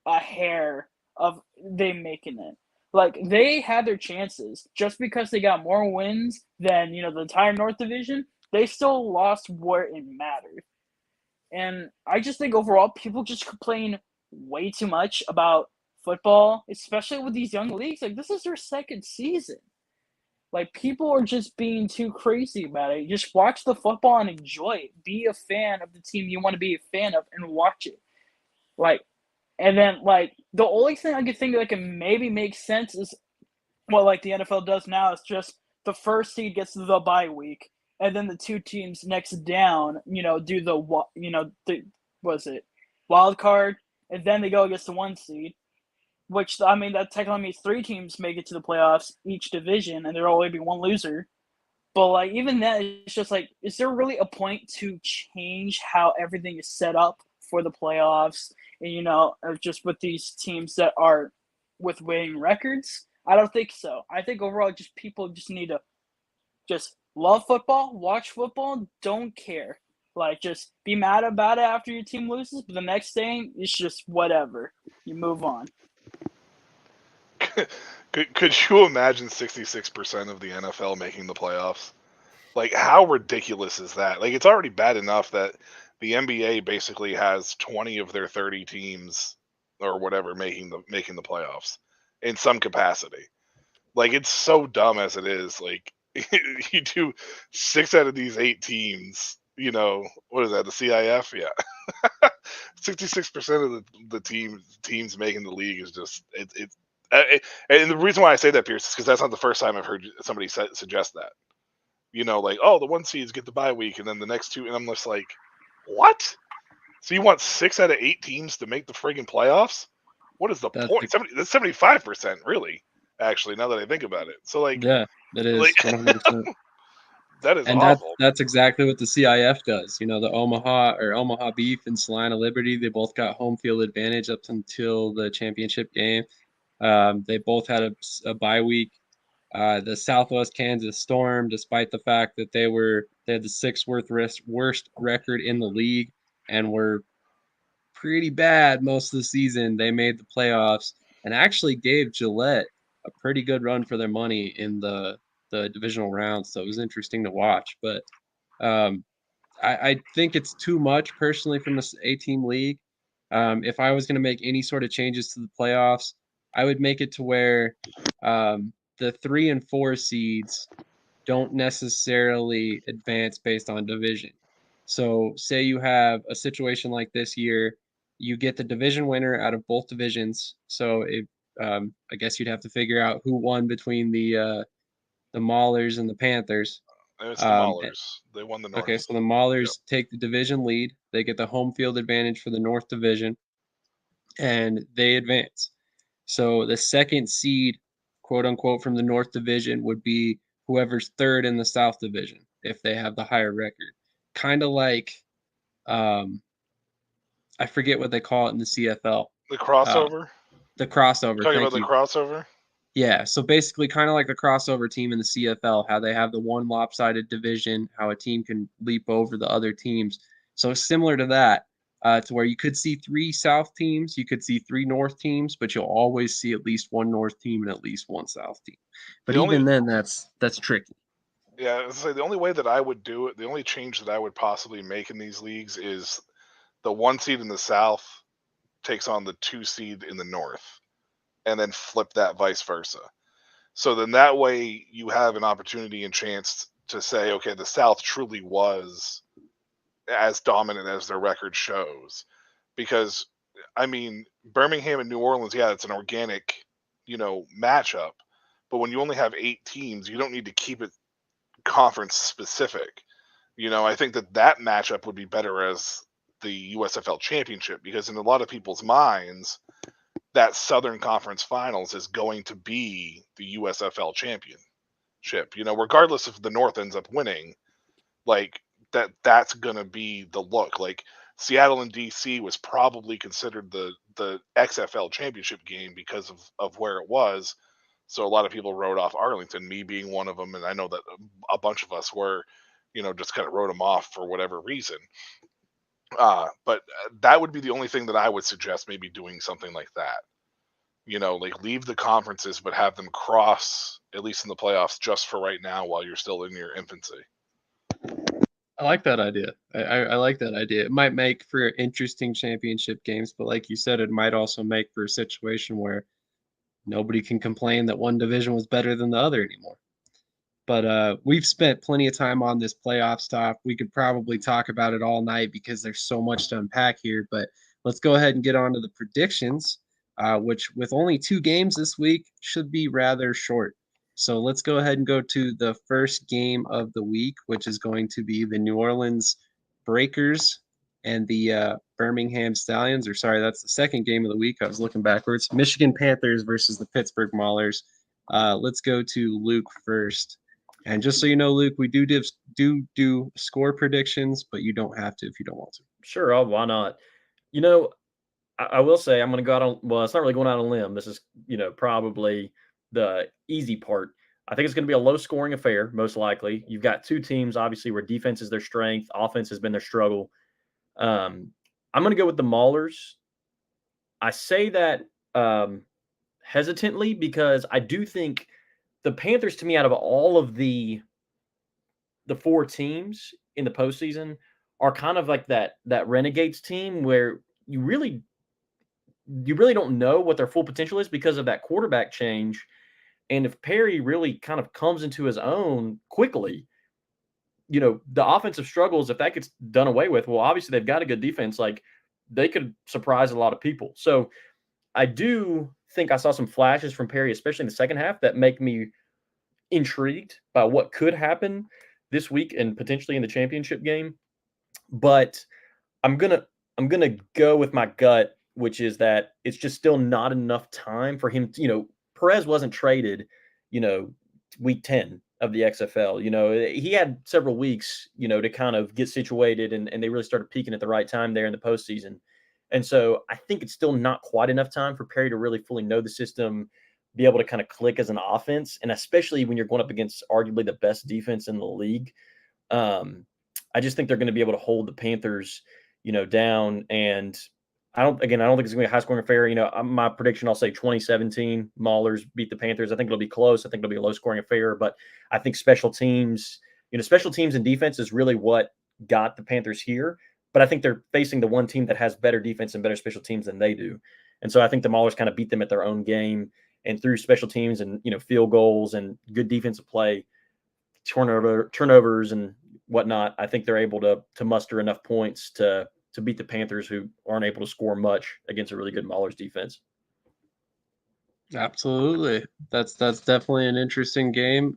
a hair of them making it. Like, they had their chances. Just because they got more wins than, the entire North Division, they still lost where it mattered. And I just think overall, people just complain way too much about football, especially with these young leagues. Like, this is their second season. Like, people are just being too crazy about it. Just watch the football and enjoy it. Be a fan of the team you want to be a fan of and watch it. Like, and then, like, the only thing I could think that can maybe make sense is what, like, the NFL does now is just the first seed gets the bye week. And then the 2 teams next down, do was it wild card, and then they go against the 1 seed, which I mean that technically means 3 teams make it to the playoffs each division, and there'll only be 1 loser. But like even that, it's just like, is there really a point to change how everything is set up for the playoffs? And just with these teams that are with winning records, I don't think so. I think overall, just people just need to just love football, watch football, don't care. Like, just be mad about it after your team loses, but the next thing, it's just whatever. You move on. Could you imagine 66% of the NFL making the playoffs? Like, how ridiculous is that? Like, it's already bad enough that the NBA basically has 20 of their 30 teams or whatever making the playoffs in some capacity. Like, it's so dumb as it is. Like, you do 6 out of these 8 teams. What is that? The CIF, yeah. 66% of the teams making the league is just it's. And the reason why I say that, Pierce, is because that's not the first time I've heard somebody suggest that. Like, oh, the 1 seeds get the bye week, and then the next 2, and I'm just like, what? So you want 6 out of 8 teams to make the friggin' playoffs? What is the point? That's 75%, really. Actually, now that I think about it, so like, yeah, that is like, 100%. That is and awful. That's exactly what the CIF does. The Omaha Beef and Salina Liberty, they both got home field advantage up until the championship game. They both had a bye week. The Southwest Kansas Storm, despite the fact that they had the 6th worst record in the league and were pretty bad most of the season. They made the playoffs and actually gave Gillette a pretty good run for their money in the divisional round. So it was interesting to watch. But um, I think it's too much personally from this 8-team league. If I was going to make any sort of changes to the playoffs, I would make it to where the 3 and 4 seeds don't necessarily advance based on division. So, say you have a situation like this year, you get the division winner out of both divisions. So, I guess you'd have to figure out who won between the Maulers and the Panthers. It's the Maulers. They won the North. Okay, so the Maulers take the division lead. They get the home field advantage for the North Division, and they advance. So the second seed, quote unquote, from the North Division would be whoever's third in the South Division if they have the higher record. Kind of like, I forget what they call it in the CFL. The crossover? The crossover. Talking Thank about you. the crossover? Yeah, so basically kind of like the crossover team in the CFL, how they have the one lopsided division, how a team can leap over the other teams. So similar to that, to where you could see 3 South teams, you could see 3 North teams, but you'll always see at least 1 North team and at least 1 South team. But even then, that's tricky. Yeah, I was say the only way that I would do it, the only change that I would possibly make in these leagues is the 1 seed in the South takes on the 2 seed in the North, and then flip that vice versa. So then that way you have an opportunity and chance to say, okay, the South truly was as dominant as their record shows. Because, I mean, Birmingham and New Orleans, yeah, it's an organic, matchup. But when you only have 8 teams, you don't need to keep it conference specific. I think that matchup would be better as the USFL championship, because in a lot of people's minds, that Southern Conference Finals is going to be the USFL championship. Regardless if the North ends up winning, like that's going to be the look. Like Seattle and DC was probably considered the XFL championship game because of where it was. So a lot of people wrote off Arlington, me being one of them, and I know that a bunch of us were, just kind of wrote them off for whatever reason. But that would be the only thing that I would suggest, maybe doing something like that. Like leave the conferences, but have them cross, at least in the playoffs, just for right now while you're still in your infancy. I like that idea. I like that idea. It might make for interesting championship games, but like you said, it might also make for a situation where nobody can complain that one division was better than the other anymore. But we've spent plenty of time on this playoff stuff. We could probably talk about it all night because there's so much to unpack here. But let's go ahead and get on to the predictions, which with only 2 games this week should be rather short. So let's go ahead and go to the first game of the week, which is going to be the New Orleans Breakers and the Birmingham Stallions. Or sorry, that's the second game of the week. I was looking backwards. Michigan Panthers versus the Pittsburgh Maulers. Let's go to Luke first. And just so you know, Luke, we do score predictions, but you don't have to if you don't want to. Sure, why not? I will say I'm going to go out on, well, it's not really going out on a limb. This is, probably the easy part. I think it's going to be a low-scoring affair, most likely. You've got 2 teams, obviously, where defense is their strength, offense has been their struggle. I'm going to go with the Maulers. I say that hesitantly because I do think the Panthers, to me, out of all of the 4 teams in the postseason, are kind of like that Renegades team where you really don't know what their full potential is because of that quarterback change. And if Perry really kind of comes into his own quickly, the offensive struggles, if that gets done away with, well, obviously they've got a good defense. Like they could surprise a lot of people. So I do think I saw some flashes from Perry, especially in the second half, that make me intrigued by what could happen this week and potentially in the championship game. But I'm gonna go with my gut, which is that it's just still not enough time for him to, Perez wasn't traded, week 10 of the XFL. He had several weeks, to kind of get situated, and they really started peaking at the right time there in the postseason. And so I think it's still not quite enough time for Perry to really fully know the system, be able to kind of click as an offense, and especially when you're going up against arguably the best defense in the league. I just think they're going to be able to hold the Panthers, down. And I don't think it's going to be a high-scoring affair. My prediction, I'll say 2017, Maulers beat the Panthers. I think it'll be close. I think it'll be a low-scoring affair, but I think special teams and defense is really what got the Panthers here. But I think they're facing the one team that has better defense and better special teams than they do. And so I think the Maulers kind of beat them at their own game, and through special teams and field goals and good defensive play, turnovers and whatnot, I think they're able to muster enough points to beat the Panthers, who aren't able to score much against a really good Maulers defense. Absolutely. That's definitely an interesting game,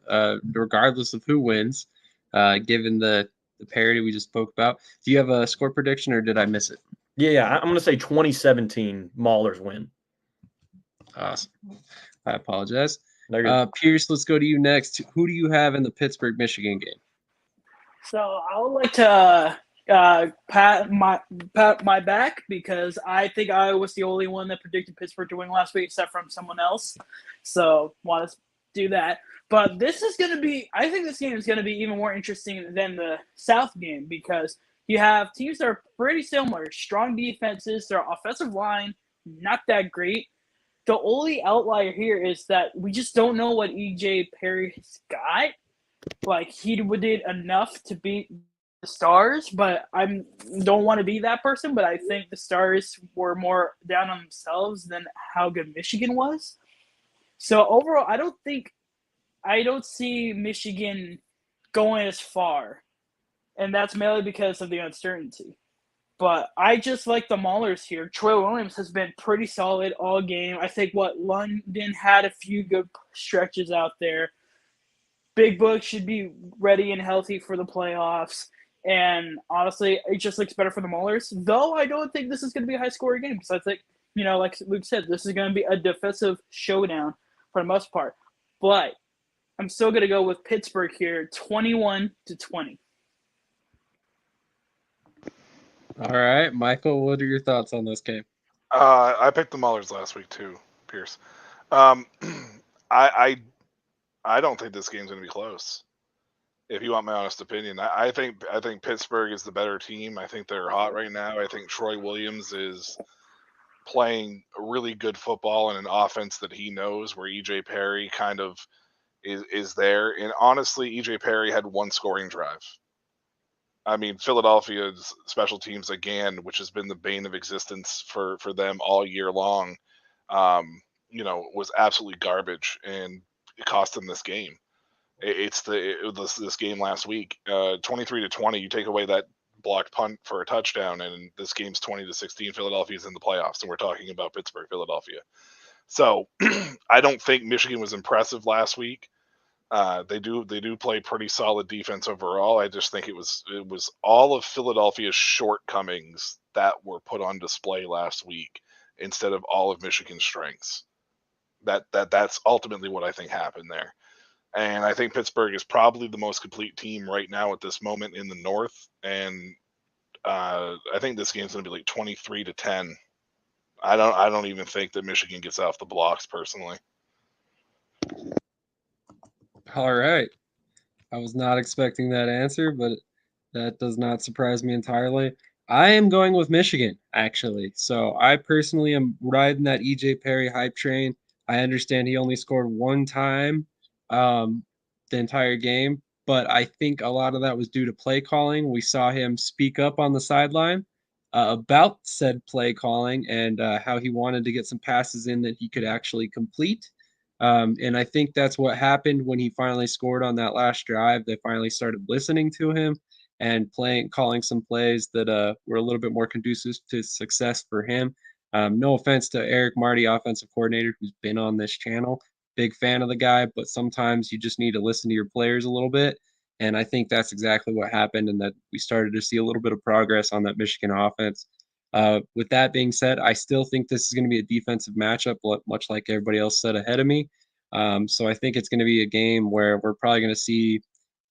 regardless of who wins, given the parity we just spoke about. Do you have a score prediction, or did I miss it? Yeah, I'm going to say 2017 Maulers win. Awesome. I apologize. No, Pierce, let's go to you next. Who do you have in the Pittsburgh, Michigan game? So I would like to pat my back because I think I was the only one that predicted Pittsburgh to win last week, except from someone else. So want to do that. But this is going to be – I think this game is going to be even more interesting than the South game because you have teams that are pretty similar. Strong defenses. Their offensive line, not that great. The only outlier here is that we just don't know what E.J. Perry's got. Like, he did enough to beat the Stars, but I don't want to be that person, but I think the Stars were more down on themselves than how good Michigan was. So overall, I don't see Michigan going as far, and that's mainly because of the uncertainty. But I just like the Maulers here. Troy Williams has been pretty solid all game. I think London had a few good stretches out there. Big Book should be ready and healthy for the playoffs. And honestly, it just looks better for the Maulers. Though I don't think this is going to be a high-scoring game because I think, like Luke said, this is going to be a defensive showdown for the most part. But I'm still going to go with Pittsburgh here, 21-20. All right, Michael, what are your thoughts on this game? I picked the Maulers last week too, Pierce. I don't think this game's going to be close. If you want my honest opinion, I think Pittsburgh is the better team. I think they're hot right now. I think Troy Williams is playing really good football in an offense that he knows, where E.J. Perry kind of is there. And honestly, E.J. Perry had one scoring drive. I mean, Philadelphia's special teams, again, which has been the bane of existence for them all year long, was absolutely garbage, and it cost them this game. It's this game last week, 23-20. You take away that blocked punt for a touchdown, and this game's 20-16. Philadelphia's in the playoffs, and we're talking about Pittsburgh, Philadelphia. So I don't think Michigan was impressive last week. They do play pretty solid defense overall. I just think it was all of Philadelphia's shortcomings that were put on display last week instead of all of Michigan's strengths. That's ultimately what I think happened there. And I think Pittsburgh is probably the most complete team right now at this moment in the North. And I think this game's going to be like 23-10. I don't even think that Michigan gets off the blocks personally. All right. I was not expecting that answer, but that does not surprise me entirely. I am going with Michigan, actually. So I personally am riding that E.J. Perry hype train. I understand he only scored one time the entire game, but I think a lot of that was due to play calling. We saw him speak up on the sideline about said play calling and how he wanted to get some passes in that he could actually complete. And I think that's what happened when he finally scored on that last drive. They finally started listening to him and calling some plays that were a little bit more conducive to success for him. No offense to Eric Marty, offensive coordinator, who's been on this channel. Big fan of the guy, but sometimes you just need to listen to your players a little bit. And I think that's exactly what happened, and that we started to see a little bit of progress on that Michigan offense. With that being said, I still think this is going to be a defensive matchup, much like everybody else said ahead of me. So I think it's going to be a game where we're probably going to see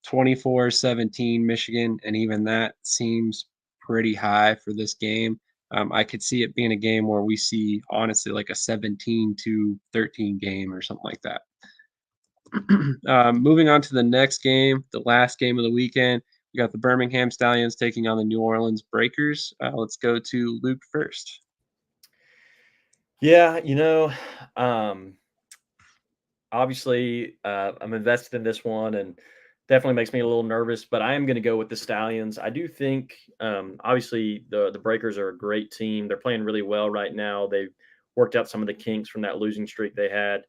24-17 Michigan, and even that seems pretty high for this game. I could see it being a game where we see, honestly, like a 17-13 game or something like that. Moving on to the next game, the last game of the weekend, we got the Birmingham Stallions taking on the New Orleans Breakers. Let's go to Luke first. Yeah, obviously, I'm invested in this one, and definitely makes me a little nervous. But I am going to go with the Stallions. I do think, obviously, the Breakers are a great team. They're playing really well right now. They've worked out some of the kinks from that losing streak they had.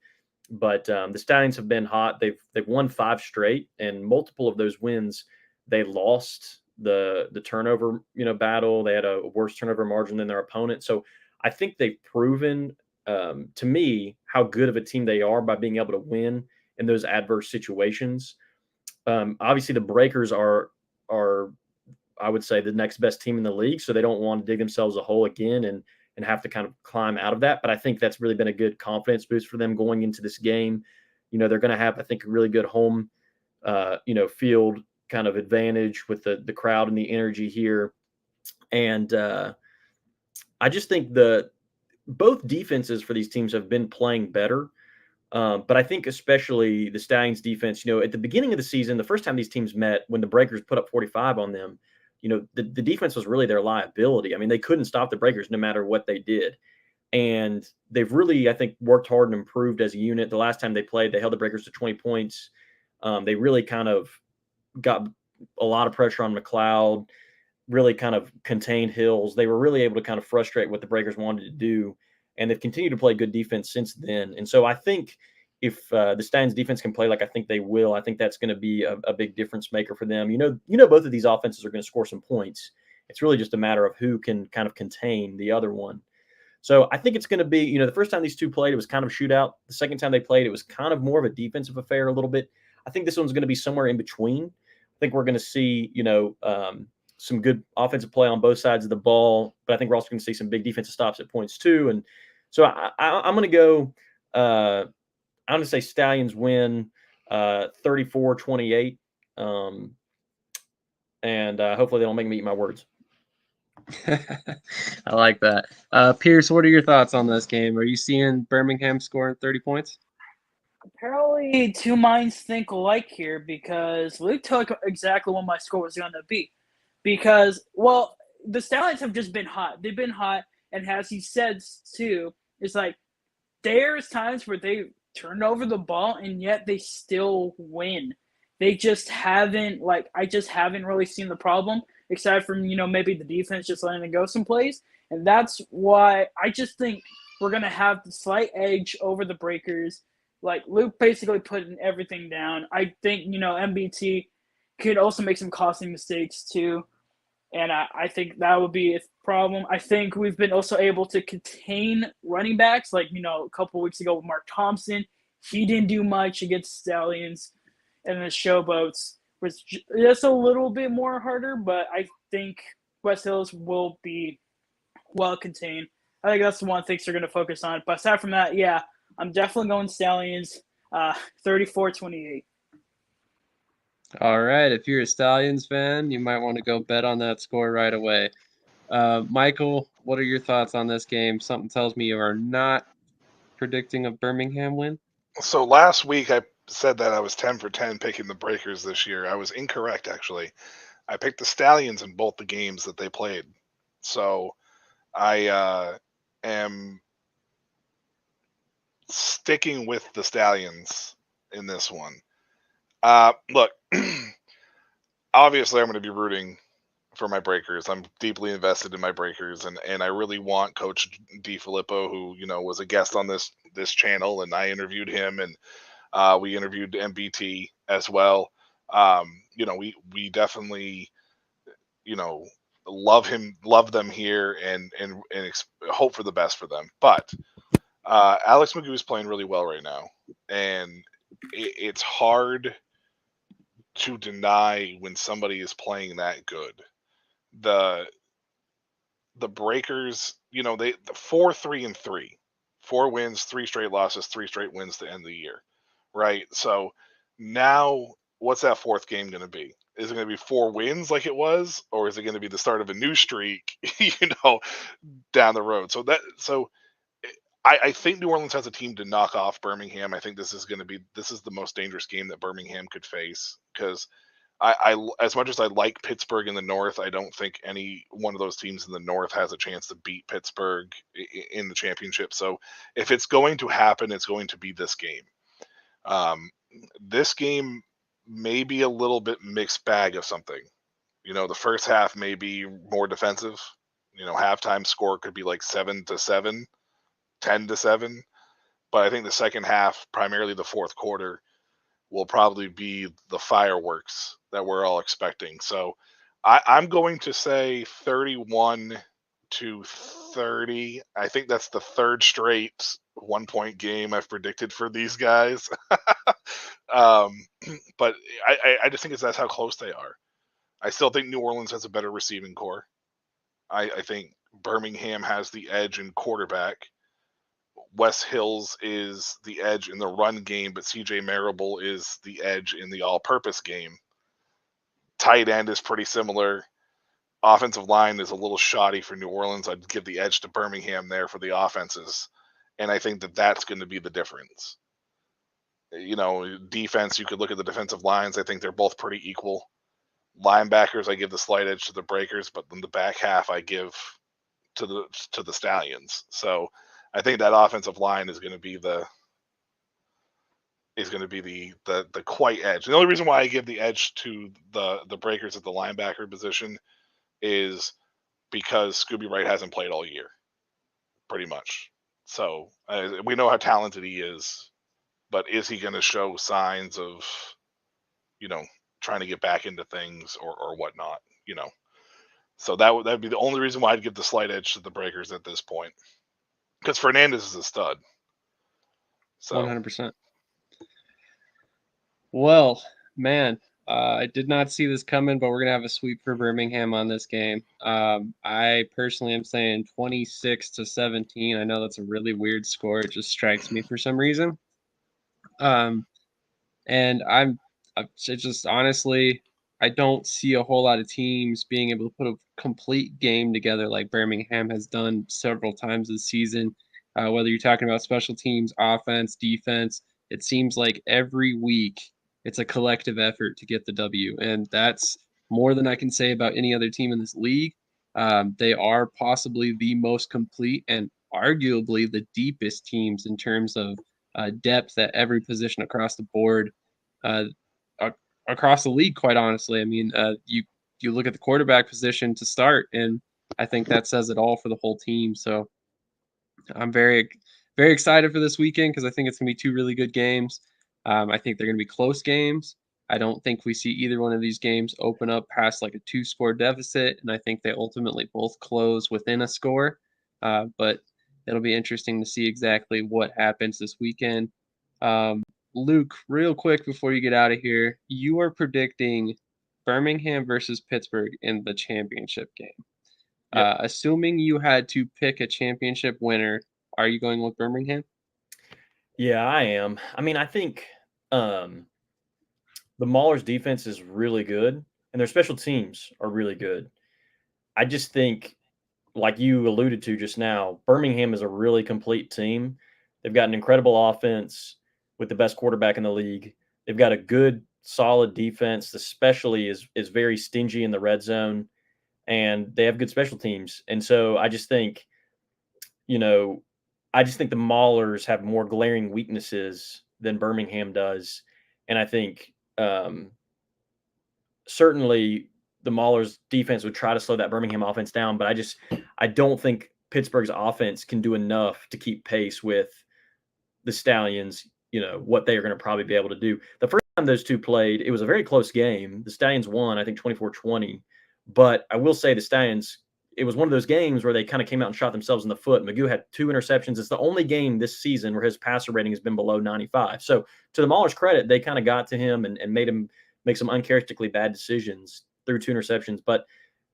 But the Stallions have been hot. They've won 5 straight, and multiple of those wins they lost the turnover battle. They had a worse turnover margin than their opponent. So I think they've proven to me how good of a team they are by being able to win in those adverse situations. Obviously, the Breakers are I would say the next best team in the league, so they don't want to dig themselves a hole again and have to kind of climb out of that. But I think that's really been a good confidence boost for them going into this game. They're going to have, I think, a really good home, field kind of advantage with the crowd and the energy here. And I just think both defenses for these teams have been playing better. But I think especially the Stallions defense, at the beginning of the season, the first time these teams met, when the Breakers put up 45 on them, the defense was really their liability. I mean, they couldn't stop the Breakers no matter what they did. And they've really, I think, worked hard and improved as a unit. The last time they played, they held the Breakers to 20 points. They really kind of got a lot of pressure on McLeod, really kind of contained Hills. They were really able to kind of frustrate what the Breakers wanted to do, and they've continued to play good defense since then. And so I think if the Stallions defense can play like I think they will, I think that's going to be a big difference maker for them. Both of these offenses are going to score some points. It's really just a matter of who can kind of contain the other one. So I think it's going to be, the first time these two played, it was kind of a shootout. The second time they played, it was kind of more of a defensive affair a little bit. I think this one's going to be somewhere in between. I think we're going to see, some good offensive play on both sides of the ball, but I think we're also going to see some big defensive stops at points too. And so I'm going to go, I'm going to say Stallions win 34-28. And hopefully they don't make me eat my words. I like that. Pierce, what are your thoughts on this game? Are you seeing Birmingham scoring 30 points? Apparently, two minds think alike here because Luke took exactly what my score was going to be. Because, well, the Stallions have just been hot. They've been hot, and as he said too, it's like there's times where they turn over the ball and yet they still win. They just haven't I just haven't really seen the problem, except from maybe the defense just letting it go some plays, and that's why I just think we're gonna have the slight edge over the Breakers. Like Luke basically putting everything down. I think MBT could also make some costly mistakes too. And I think that would be a problem. I think we've been also able to contain running backs, like, a couple weeks ago with Mark Thompson. He didn't do much against Stallions and the Showboats. Was just a little bit more harder, but I think West Hills will be well contained. I think that's the one things they're going to focus on. But aside from that, yeah, I'm definitely going Stallions 34-28. All right. If you're a Stallions fan, you might want to go bet on that score right away. Michael, what are your thoughts on this game? Something tells me you are not predicting a Birmingham win. So last week I said that I was 10 for 10 picking the Breakers this year. I was incorrect, actually. I picked the Stallions in both the games that they played. So I am sticking with the Stallions in this one. Look, obviously I'm going to be rooting for my Breakers. I'm deeply invested in my Breakers, and I really want Coach DiFilippo, who was a guest on this channel, and I interviewed him, and we interviewed MBT as well. We definitely love them here, and hope for the best for them. But Alex Magoo is playing really well right now, and it's hard to deny when somebody is playing that good. The Breakers, the 4-3-3, 4 wins, 3 straight losses, 3 straight wins to end the year, right? So now, what's that fourth game going to be? Is it going to be 4 wins like it was, or is it going to be the start of a new streak, down the road? So I think New Orleans has a team to knock off Birmingham. I think this is the most dangerous game that Birmingham could face, because as much as I like Pittsburgh in the North, I don't think any one of those teams in the North has a chance to beat Pittsburgh in the championship. So if it's going to happen, it's going to be this game. This game may be a little bit mixed bag of something. The first half may be more defensive. Halftime score could be like 7-7, 10-7. But I think the second half, primarily the fourth quarter, will probably be the fireworks that we're all expecting. So I'm going to say 31-30. I think that's the third straight 1-point game I've predicted for these guys. But I just think that's how close they are. I still think New Orleans has a better receiving core. I think Birmingham has the edge in quarterback. Wes Hills is the edge in the run game, but CJ Marable is the edge in the all-purpose game. Tight end is pretty similar. Offensive line is a little shoddy for New Orleans. I'd give the edge to Birmingham there for the offenses, and I think that that's going to be the difference. Defense, you could look at the defensive lines. I think they're both pretty equal. Linebackers, I give the slight edge to the Breakers, but then the back half I give to the Stallions. So I think that offensive line is going to be the quite edge. The only reason why I give the edge to the Breakers at the linebacker position is because Scooby Wright hasn't played all year, pretty much. So we know how talented he is, but is he going to show signs of, trying to get back into things or whatnot? So that'd be the only reason why I'd give the slight edge to the Breakers at this point, because Fernandez is a stud. So 100%. Well, man, I did not see this coming, but we're gonna have a sweep for Birmingham on this game. I personally am saying 26-17. I know that's a really weird score. It just strikes me for some reason. And it just honestly, I don't see a whole lot of teams being able to put a complete game together like Birmingham has done several times this season. Whether you're talking about special teams, offense, defense, it seems like every week it's a collective effort to get the W, and that's more than I can say about any other team in this league. They are possibly the most complete and arguably the deepest teams in terms of depth at every position across the board, uh, across the league. Quite honestly, I mean, you look at the quarterback position to start, and I think that says it all for the whole team. So I'm very excited for this weekend because I think it's gonna be two really good games. I think they're gonna be close games. I don't think we see either one of these games open up past like a 2-score deficit, and I think they ultimately both close within a score. But it'll be interesting to see exactly what happens this weekend. Luke, real quick before you get out of here, you are predicting Birmingham versus Pittsburgh in the championship game. Yep. Assuming you had to pick a championship winner, are you going with Birmingham? Yeah, I am. I mean, I think the Maulers' defense is really good, and their special teams are really good. I just think, like you alluded to just now, Birmingham is a really complete team. They've got an incredible offense with the best quarterback in the league. They've got a good, solid defense, especially is very stingy in the red zone, and they have good special teams. And so I just think, the Maulers have more glaring weaknesses than Birmingham does, and I think certainly the Maulers' defense would try to slow that Birmingham offense down, but I don't think Pittsburgh's offense can do enough to keep pace with the Stallions, what they are going to probably be able to do. The first time those two played, it was a very close game. The Stallions won, I think 24-20, but I will say the Stallions, it was one of those games where they kind of came out and shot themselves in the foot. Magoo had 2 interceptions. It's the only game this season where his passer rating has been below 95. So to the Maulers' credit, they kind of got to him and made him make some uncharacteristically bad decisions through 2 interceptions. But,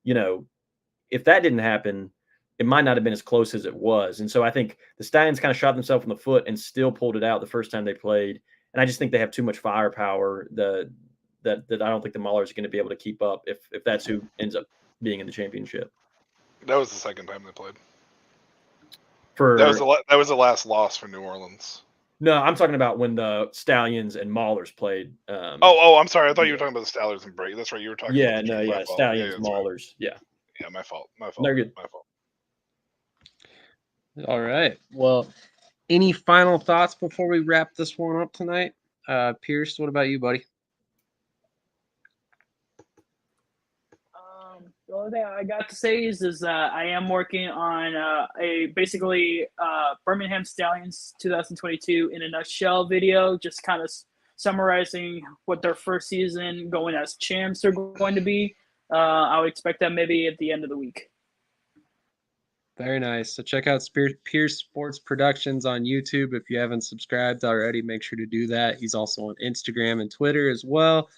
if that didn't happen, it might not have been as close as it was. And so I think the Stallions kind of shot themselves in the foot and still pulled it out the first time they played. And I just think they have too much firepower that I don't think the Maulers are going to be able to keep up if that's who ends up being in the championship. That was the second time they played. That was the last loss for New Orleans. No, I'm talking about when the Stallions and Maulers played. I'm sorry. I thought you were talking about the Stallers and Brady. That's right. You were talking about the my fault. Stallions, that's Maulers. right. Yeah. Yeah, my fault. They're good. My fault. All right. Well, any final thoughts before we wrap this one up tonight? Pierce, what about you, buddy? The only thing I got to say is I am working on a basically Birmingham Stallions 2022 in a nutshell video, just kind of summarizing what their first season going as champs are going to be. I would expect that maybe at the end of the week. Very nice. So check out Pierce Sports Productions on YouTube. If you haven't subscribed already, make sure to do that. He's also on Instagram and Twitter as well.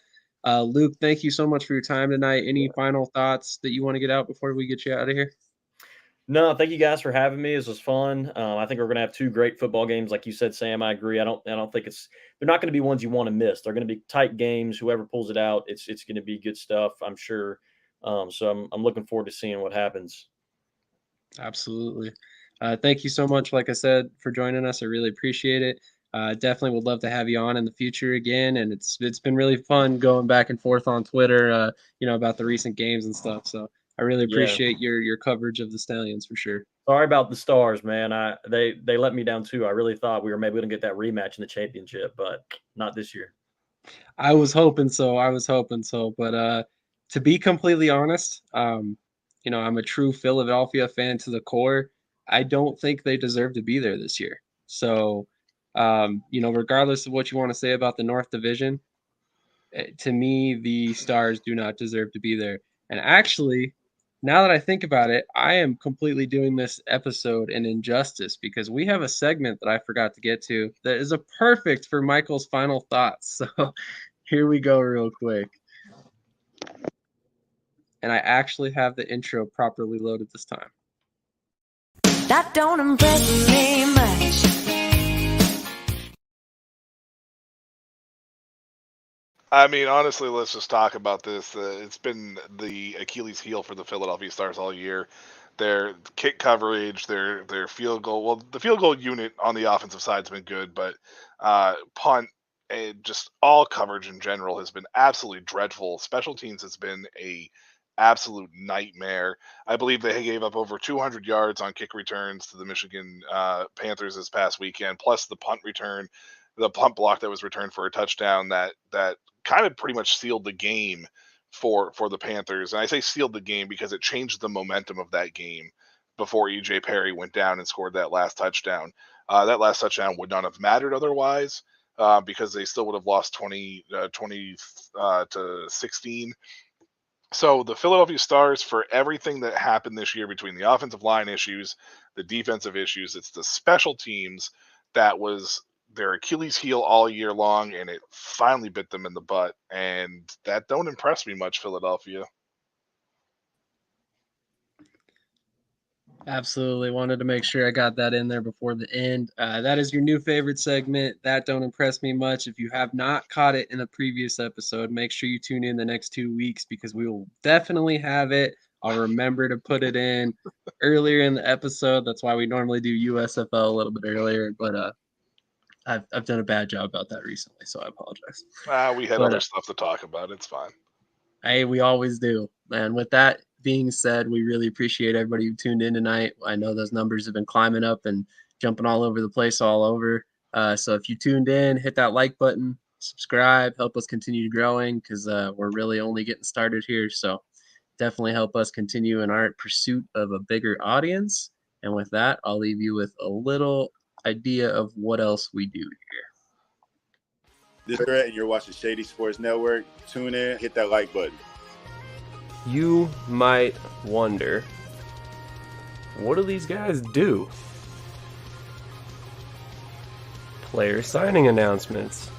Luke, thank you so much for your time tonight. Any final thoughts that you want to get out before we get you out of here? No, thank you guys for having me. This was fun. I think we're going to have 2 great football games, like you said, Sam. I agree. I don't think they're not going to be ones you want to miss. They're going to be tight games. Whoever pulls it out, it's going to be good stuff, I'm sure. So I'm looking forward to seeing what happens. Absolutely. Thank you so much, like I said, for joining us. I really appreciate it. Definitely would love to have you on in the future again. And it's been really fun going back and forth on Twitter, about the recent games and stuff. So I really appreciate your coverage of the Stallions for sure. Sorry about the Stars, man. They let me down too. I really thought we were maybe going to get that rematch in the championship, but not this year. I was hoping so. But to be completely honest, I'm a true Philadelphia fan to the core. I don't think they deserve to be there this year. So, regardless of what you want to say about the North Division, to me, the Stars do not deserve to be there. And actually, now that I think about it, I am completely doing this episode an injustice because we have a segment that I forgot to get to that is a perfect for Michael's final thoughts. So here we go real quick. And I actually have the intro properly loaded this time. That don't impress me much. I mean, honestly, let's just talk about this. It's been the Achilles heel for the Philadelphia Stars all year. Their kick coverage, their field goal. Well, the field goal unit on the offensive side has been good, but punt and just all coverage in general has been absolutely dreadful. Special teams has been a absolute nightmare. I believe they gave up over 200 yards on kick returns to the Michigan Panthers this past weekend, plus the punt return, the punt block that was returned for a touchdown that kind of pretty much sealed the game for the Panthers. And I say sealed the game because it changed the momentum of that game before EJ Perry went down and scored that last touchdown. That last touchdown would not have mattered otherwise because they still would have lost 20 to 16. So the Philadelphia Stars, for everything that happened this year between the offensive line issues, the defensive issues, it's the special teams that was their Achilles heel all year long, and it finally bit them in the butt. And that don't impress me much, Philadelphia. Absolutely. Wanted to make sure I got that in there before the end. That is your new favorite segment. That don't impress me much. If you have not caught it in a previous episode, make sure you tune in the next 2 weeks because we will definitely have it. I'll remember to put it in earlier in the episode. That's why we normally do USFL a little bit earlier, but I've done a bad job about that recently, so I apologize. We had other stuff to talk about. It's fine. Hey, we always do. And with that being said, we really appreciate everybody who tuned in tonight. I know those numbers have been climbing up and jumping all over the place all over. So if you tuned in, hit that like button, subscribe, help us continue growing because we're really only getting started here. So definitely help us continue in our pursuit of a bigger audience. And with that, I'll leave you with a little idea of what else we do here. This is Brett, and you're watching Shady Sports Network. Tune in, hit that like button. You might wonder, what do these guys do? Player signing announcements.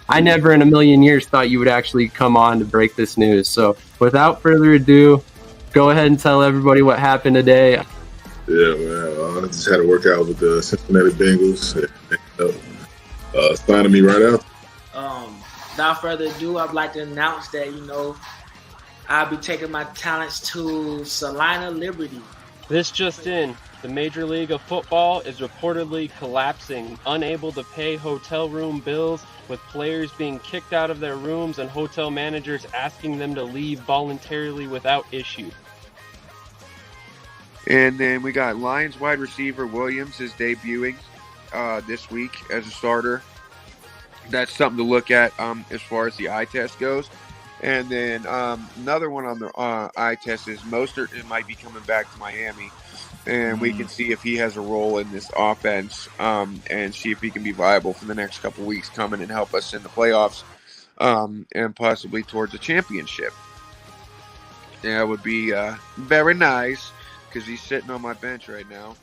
I never in a million years thought you would actually come on to break this news. So without further ado, go ahead and tell everybody what happened today. Yeah, man. I just had to work out with the Cincinnati Bengals. Signing me right out. Without further ado, I'd like to announce that, I'll be taking my talents to Salina Liberty. This just in, The Major League of Football is reportedly collapsing, unable to pay hotel room bills, with players being kicked out of their rooms and hotel managers asking them to leave voluntarily without issue. And then we got Lions wide receiver Williams is debuting this week as a starter. That's something to look at as far as the eye test goes. And then another one on the eye test is Mostert. It might be coming back to Miami. And we can see if he has a role in this offense and see if he can be viable for the next couple weeks coming and help us in the playoffs and possibly towards a championship. That would be very nice because he's sitting on my bench right now.